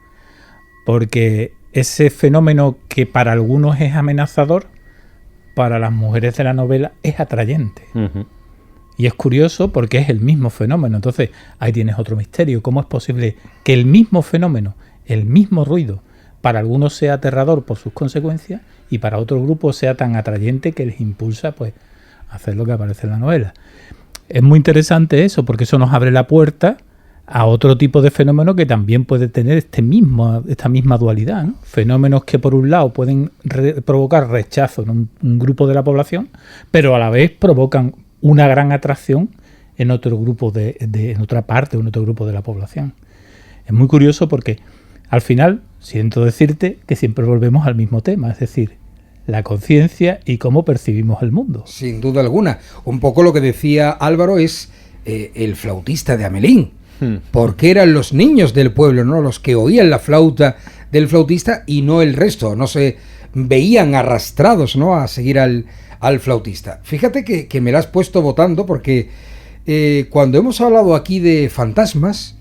Porque ese fenómeno que para algunos es amenazador, para las mujeres de la novela es atrayente. Uh-huh. Y es curioso porque es el mismo fenómeno. Entonces, ahí tienes otro misterio. ¿Cómo es posible que el mismo fenómeno, el mismo ruido, para algunos sea aterrador por sus consecuencias y para otro grupo sea tan atrayente que les impulsa pues a hacer lo que aparece en la novela? Es muy interesante eso, porque eso nos abre la puerta a otro tipo de fenómeno que también puede tener esta misma dualidad, ¿no? Fenómenos que por un lado pueden provocar rechazo en un grupo de la población, pero a la vez provocan una gran atracción en otro grupo en otra parte o en otro grupo de la población. Es muy curioso porque al final siento decirte que siempre volvemos al mismo tema, es decir, la conciencia y cómo percibimos el mundo. Sin duda alguna. Un poco lo que decía Álvaro es el flautista de Hamelín, porque eran los niños del pueblo, ¿no?, los que oían la flauta del flautista y no el resto, no se veían arrastrados, ¿no?, a seguir al flautista. Fíjate que me la has puesto votando, porque cuando hemos hablado aquí de fantasmas,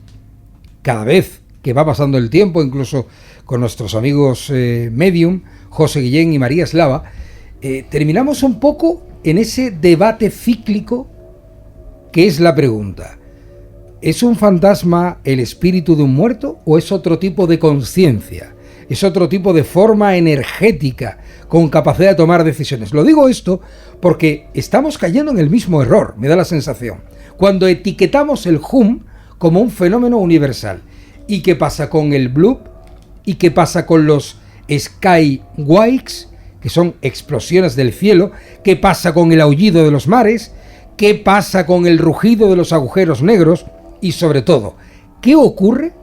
cada vez que va pasando el tiempo, incluso con nuestros amigos Medium, José Guillén y María Eslava, terminamos un poco en ese debate cíclico que es la pregunta: ¿es un fantasma el espíritu de un muerto o es otro tipo de conciencia? ¿Es otro tipo de forma energética con capacidad de tomar decisiones? Lo digo esto porque estamos cayendo en el mismo error, me da la sensación, cuando etiquetamos el hum como un fenómeno universal. ¿Y qué pasa con el bloop? ¿Y qué pasa con los skywakes, que son explosiones del cielo? ¿Qué pasa con el aullido de los mares? ¿Qué pasa con el rugido de los agujeros negros? Y sobre todo, ¿qué ocurre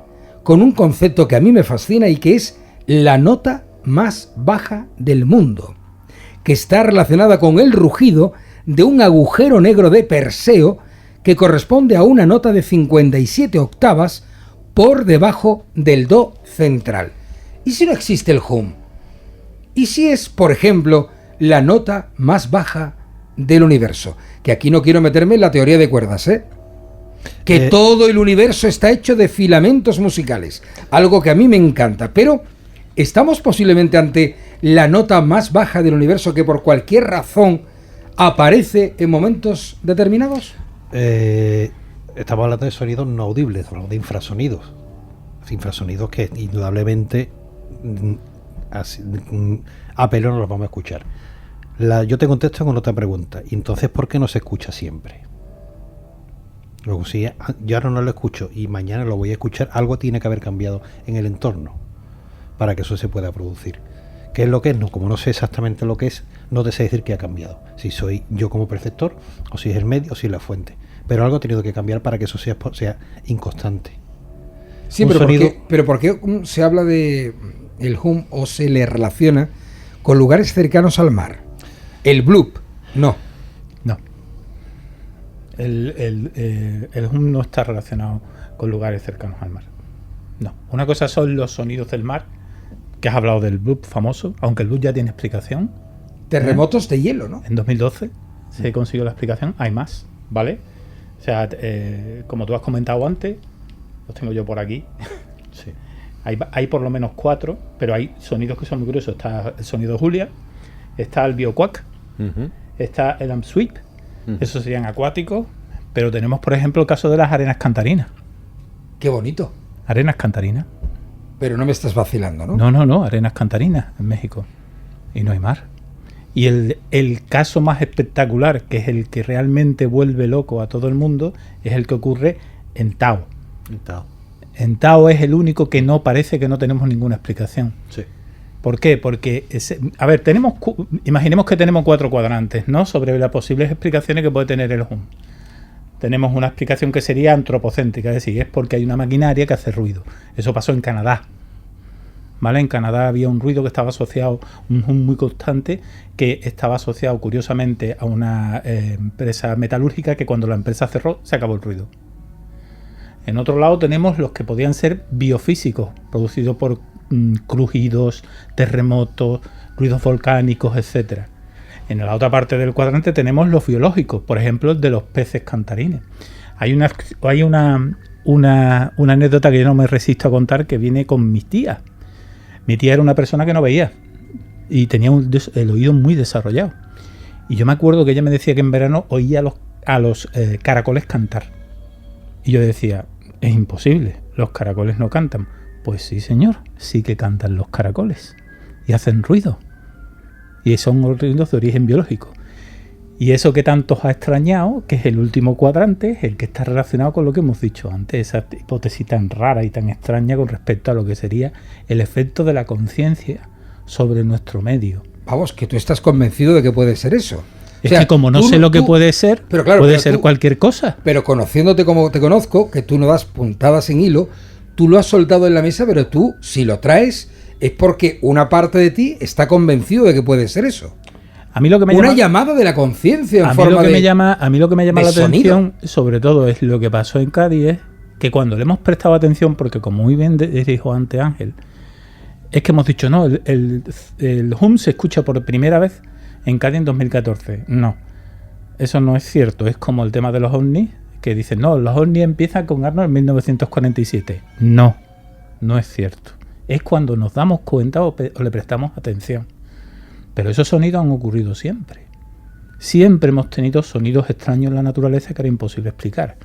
con un concepto que a mí me fascina y que es la nota más baja del mundo, que está relacionada con el rugido de un agujero negro de Perseo que corresponde a una nota de 57 octavas por debajo del do central? ¿Y si no existe el hum? ¿Y si es, por ejemplo, la nota más baja del universo? Que aquí no quiero meterme en la teoría de cuerdas, que todo el universo está hecho de filamentos musicales, algo que a mí me encanta, pero ¿estamos posiblemente ante la nota más baja del universo que por cualquier razón aparece en momentos determinados? Estamos hablando de sonidos no audibles, hablamos de infrasonidos. Infrasonidos que indudablemente a pelo no los vamos a escuchar. Yo te contesto con otra pregunta. ¿Y entonces por qué no se escucha siempre? Luego, si yo ahora no lo escucho y mañana lo voy a escuchar, algo tiene que haber cambiado en el entorno para que eso se pueda producir. ¿Qué es lo que es? No, como no sé exactamente lo que es, no te sé decir qué ha cambiado. Si soy yo como perceptor, o si es el medio, o si es la fuente. Pero algo ha tenido que cambiar para que eso sea inconstante. Sí, pero ¿por qué se habla de el hum o se le relaciona con lugares cercanos al mar? El bloop, no. No. El hum no está relacionado con lugares cercanos al mar. No. Una cosa son los sonidos del mar, que has hablado del bloop famoso, aunque el bloop ya tiene explicación. Terremotos de hielo, ¿no? En 2012 se consiguió la explicación. Hay más, ¿vale? O sea, como tú has comentado antes, los tengo yo por aquí. Sí. Hay por lo menos 4, pero hay sonidos que son muy curiosos. Está el sonido Julia, está el bioquack, está el amp-sweep. Esos serían acuáticos, pero tenemos, por ejemplo, el caso de las arenas cantarinas. Qué bonito. Arenas cantarinas. Pero no me estás vacilando, ¿no? No, arenas cantarinas en México. Y no hay mar. Y el caso más espectacular, que es el que realmente vuelve loco a todo el mundo, es el que ocurre en Tao. En Tao es el único que no parece que no tenemos ninguna explicación. Sí. ¿Por qué? Porque, imaginemos que tenemos 4 cuadrantes, ¿no? Sobre las posibles explicaciones que puede tener el hum. Tenemos una explicación que sería antropocéntrica, es decir, es porque hay una maquinaria que hace ruido. Eso pasó en Canadá. ¿Vale? En Canadá había un ruido que estaba asociado, un hum muy constante, que estaba asociado curiosamente a una empresa metalúrgica que cuando la empresa cerró se acabó el ruido. En otro lado tenemos los que podían ser biofísicos, producidos por crujidos, terremotos, ruidos volcánicos, etcétera. En la otra parte del cuadrante tenemos los biológicos, por ejemplo, el de los peces cantarines. Hay una anécdota que yo no me resisto a contar, que viene con mi tía. Mi tía era una persona que no veía y tenía el oído muy desarrollado. Y yo me acuerdo que ella me decía que en verano oía a los caracoles cantar. Y yo decía, es imposible, los caracoles no cantan. Pues sí, señor, sí que cantan los caracoles y hacen ruido. Y son ruidos de origen biológico. Y eso que tanto os ha extrañado, que es el último cuadrante, es el que está relacionado con lo que hemos dicho antes, esa hipótesis tan rara y tan extraña con respecto a lo que sería el efecto de la conciencia sobre nuestro medio. Vamos, que tú estás convencido de que puede ser eso. Es que como no sé lo que puede ser, pero claro, puede ser cualquier cosa. Pero conociéndote como te conozco, que tú no das puntadas en hilo, tú lo has soltado en la mesa, pero tú, si lo traes, es porque una parte de ti está convencido de que puede ser eso. A mí lo que me una llamada de la conciencia en forma de... A mí lo que me llama la sonido. atención, sobre todo, es lo que pasó en Cádiz, es que cuando le hemos prestado atención, porque como muy bien dijo antes Ángel, es que hemos dicho, no, el hum se escucha por primera vez en Cádiz en 2014. No, eso no es cierto. Es como el tema de los ovnis, que dicen, no, los ovnis empiezan con Arnold en 1947. No, no es cierto. Es cuando nos damos cuenta o le prestamos atención. Pero esos sonidos han ocurrido siempre. Siempre hemos tenido sonidos extraños en la naturaleza que era imposible explicar.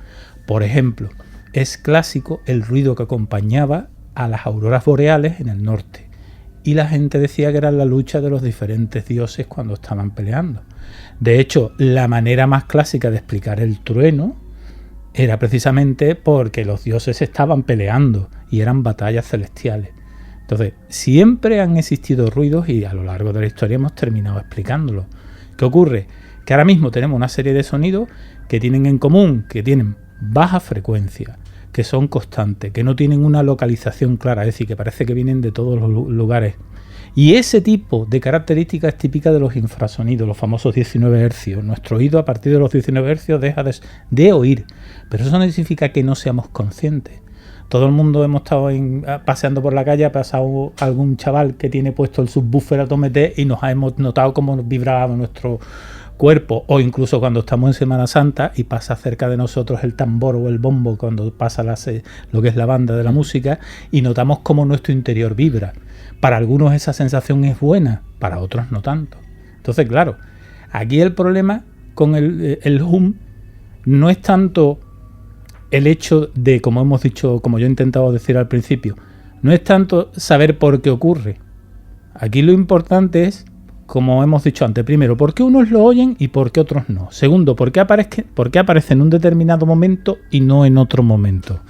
Por ejemplo, es clásico el ruido que acompañaba a las auroras boreales en el norte. Y la gente decía que era la lucha de los diferentes dioses cuando estaban peleando. De hecho, la manera más clásica de explicar el trueno era precisamente porque los dioses estaban peleando y eran batallas celestiales. Entonces, siempre han existido ruidos y a lo largo de la historia hemos terminado explicándolo. ¿Qué ocurre? Que ahora mismo tenemos una serie de sonidos que tienen en común, que tienen baja frecuencia, que son constantes, que no tienen una localización clara, es decir, que parece que vienen de todos los lugares. Y ese tipo de característica es típica de los infrasonidos, los famosos 19 Hz. Nuestro oído a partir de los 19 Hz deja de oír, pero eso no significa que no seamos conscientes. Todo el mundo hemos estado paseando por la calle, ha pasado algún chaval que tiene puesto el subwoofer a tomete y hemos notado cómo vibraba nuestro cuerpo, o incluso cuando estamos en Semana Santa y pasa cerca de nosotros el tambor o el bombo cuando pasa lo que es la banda de la música y notamos cómo nuestro interior vibra. Para algunos esa sensación es buena, para otros no tanto. Entonces, claro, aquí el problema con el hum no es tanto el hecho de, como hemos dicho, como yo he intentado decir al principio, no es tanto saber por qué ocurre. Aquí lo importante es como hemos dicho antes, primero, ¿por qué unos lo oyen y por qué otros no? Segundo, ¿por qué aparece en un determinado momento y no en otro momento?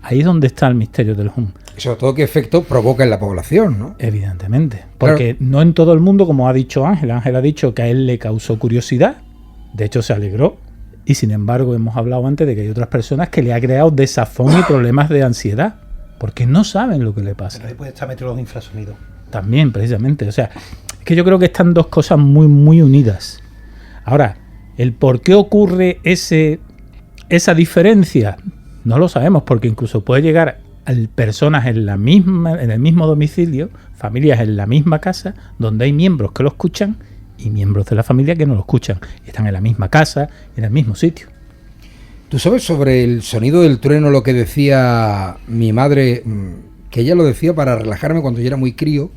Ahí es donde está el misterio del hum. Y sobre todo, ¿qué efecto provoca en la población, ¿no? Evidentemente. Porque no en todo el mundo, como ha dicho Ángel. Ángel ha dicho que a él le causó curiosidad. De hecho, se alegró. Y sin embargo, hemos hablado antes de que hay otras personas que le ha creado desazón y problemas de ansiedad. Porque no saben lo que le pasa. Pero ahí puede estar metido los infrasonidos. También, precisamente. O sea, es que yo creo que están dos cosas muy, muy unidas. Ahora, el por qué ocurre esa diferencia, no lo sabemos, porque incluso puede llegar a personas en el mismo domicilio, familias en la misma casa, donde hay miembros que lo escuchan y miembros de la familia que no lo escuchan. Están en la misma casa, en el mismo sitio. ¿Tú sabes sobre el sonido del trueno lo que decía mi madre? Que ella lo decía para relajarme cuando yo era muy crío,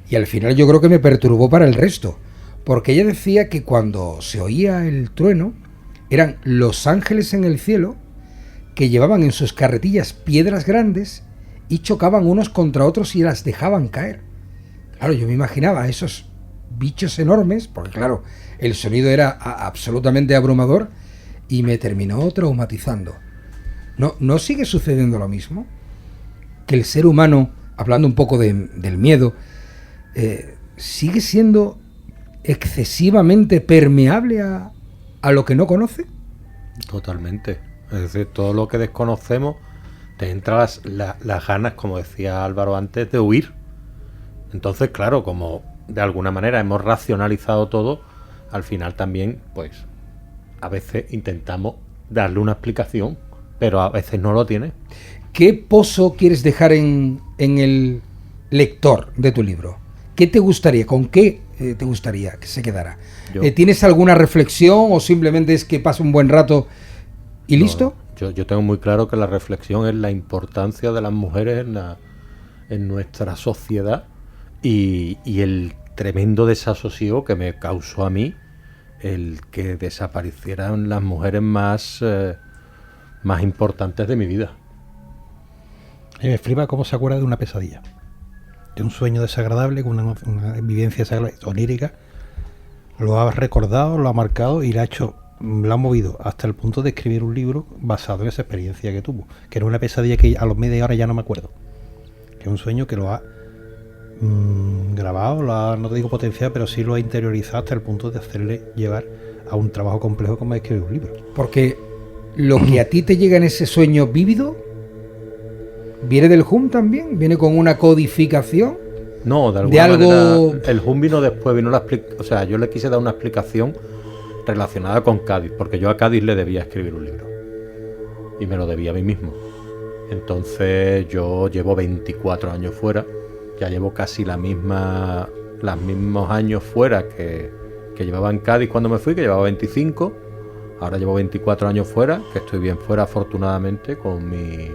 y al final yo creo que me perturbó para el resto, porque ella decía que cuando se oía el trueno eran los ángeles en el cielo que llevaban en sus carretillas piedras grandes y chocaban unos contra otros y las dejaban caer. Claro, yo me imaginaba a esos bichos enormes, porque claro, el sonido era absolutamente abrumador y me terminó traumatizando. ¿No sigue sucediendo lo mismo? Que el ser humano, hablando un poco del miedo, sigue siendo excesivamente permeable a lo que no conoce. Totalmente. Es decir, todo lo que desconocemos te entra las ganas, como decía Álvaro antes, de huir. Entonces, claro, como de alguna manera hemos racionalizado todo, al final también, pues, a veces intentamos darle una explicación, pero a veces no lo tiene. ¿Qué pozo quieres dejar en el lector de tu libro? ¿Qué te gustaría? ¿Con qué te gustaría que se quedara? ¿Tienes alguna reflexión o simplemente es que pase un buen rato y listo? Yo tengo muy claro que la reflexión es la importancia de las mujeres en nuestra sociedad y el tremendo desasosiego que me causó a mí el que desaparecieran las mujeres más importantes de mi vida. Y me flipa cómo se acuerda de una pesadilla, de un sueño desagradable, con una vivencia onírica. Lo ha recordado, lo ha marcado y lo ha movido hasta el punto de escribir un libro basado en esa experiencia que tuvo, que era una pesadilla que a los media hora ya no me acuerdo, que es un sueño que lo ha grabado, no te digo potenciado, pero sí lo ha interiorizado hasta el punto de hacerle llevar a un trabajo complejo como es escribir un libro. Porque lo que a ti te llega en ese sueño vívido viene del hum también, viene con una codificación. No, de alguna algo... manera el hum vino después, o sea, yo le quise dar una explicación relacionada con Cádiz, porque yo a Cádiz le debía escribir un libro y me lo debía a mí mismo. Entonces yo llevo 24 años fuera, ya llevo casi los mismos años fuera que llevaba en Cádiz cuando me fui, que llevaba 25. Ahora llevo 24 años fuera, que estoy bien fuera afortunadamente con mi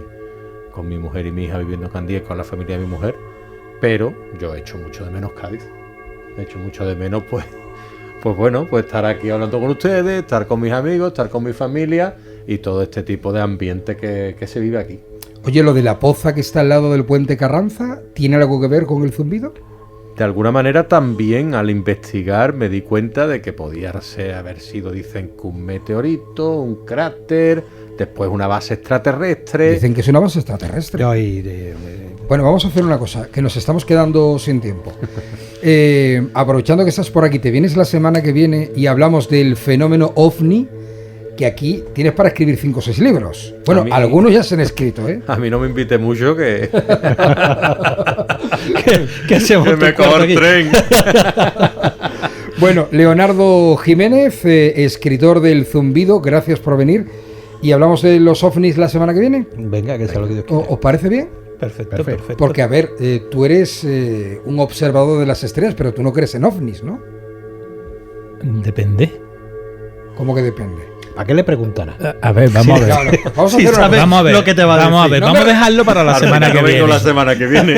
mujer y mi hija viviendo en Candía, con la familia de mi mujer, pero yo he hecho mucho de menos Cádiz. He hecho mucho de menos pues bueno, pues estar aquí hablando con ustedes, estar con mis amigos, estar con mi familia y todo este tipo de ambiente que se vive aquí. Oye, lo de la poza que está al lado del puente Carranza, ¿tiene algo que ver con el zumbido? De alguna manera también al investigar me di cuenta de que podía haber sido, dicen que un meteorito, un cráter, después una base extraterrestre. Dicen que es una base extraterrestre. Bueno, vamos a hacer una cosa, que nos estamos quedando sin tiempo. Aprovechando que estás por aquí, te vienes la semana que viene y hablamos del fenómeno OVNI, que aquí tienes para escribir 5 o 6 libros. Bueno, algunos ya se han escrito, ¿eh? A mí no me invite mucho que... que me cojo el tren. Bueno, Leonardo Jiménez, escritor del Zumbido, gracias por venir. Y hablamos de los ovnis la semana que viene. Venga, que sea lo que Dios quiera. ¿Os parece bien? Perfecto. Porque, a ver, tú eres un observador de las estrellas, pero tú no crees en ovnis, ¿no? Depende. ¿Cómo que depende? ¿A qué le preguntan? A ver, vamos a ver. Claro, vamos a hacer vamos a ver lo que te va a decir. Vamos a dejarlo para la semana que viene. La semana que viene.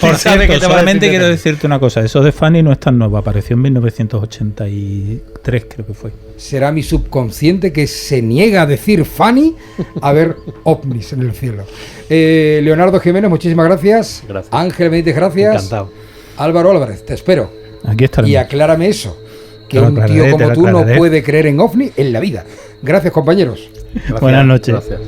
Por cierto, solamente quiero decirte una cosa. Eso de Fanny no es tan nuevo. Apareció en 1983, creo que fue. Será mi subconsciente que se niega a decir Fanny a ver ovnis en el cielo. Leonardo Jiménez, muchísimas gracias. Gracias. Ángel Benítez, gracias. Encantado. Álvaro Álvarez, te espero. Aquí estaremos. Y aclárame eso, que Te lo un aclararé, tío te como lo tú no aclararé. puede creer en ovni en la vida. Gracias, compañeros. Gracias, Buenas noches. Gracias.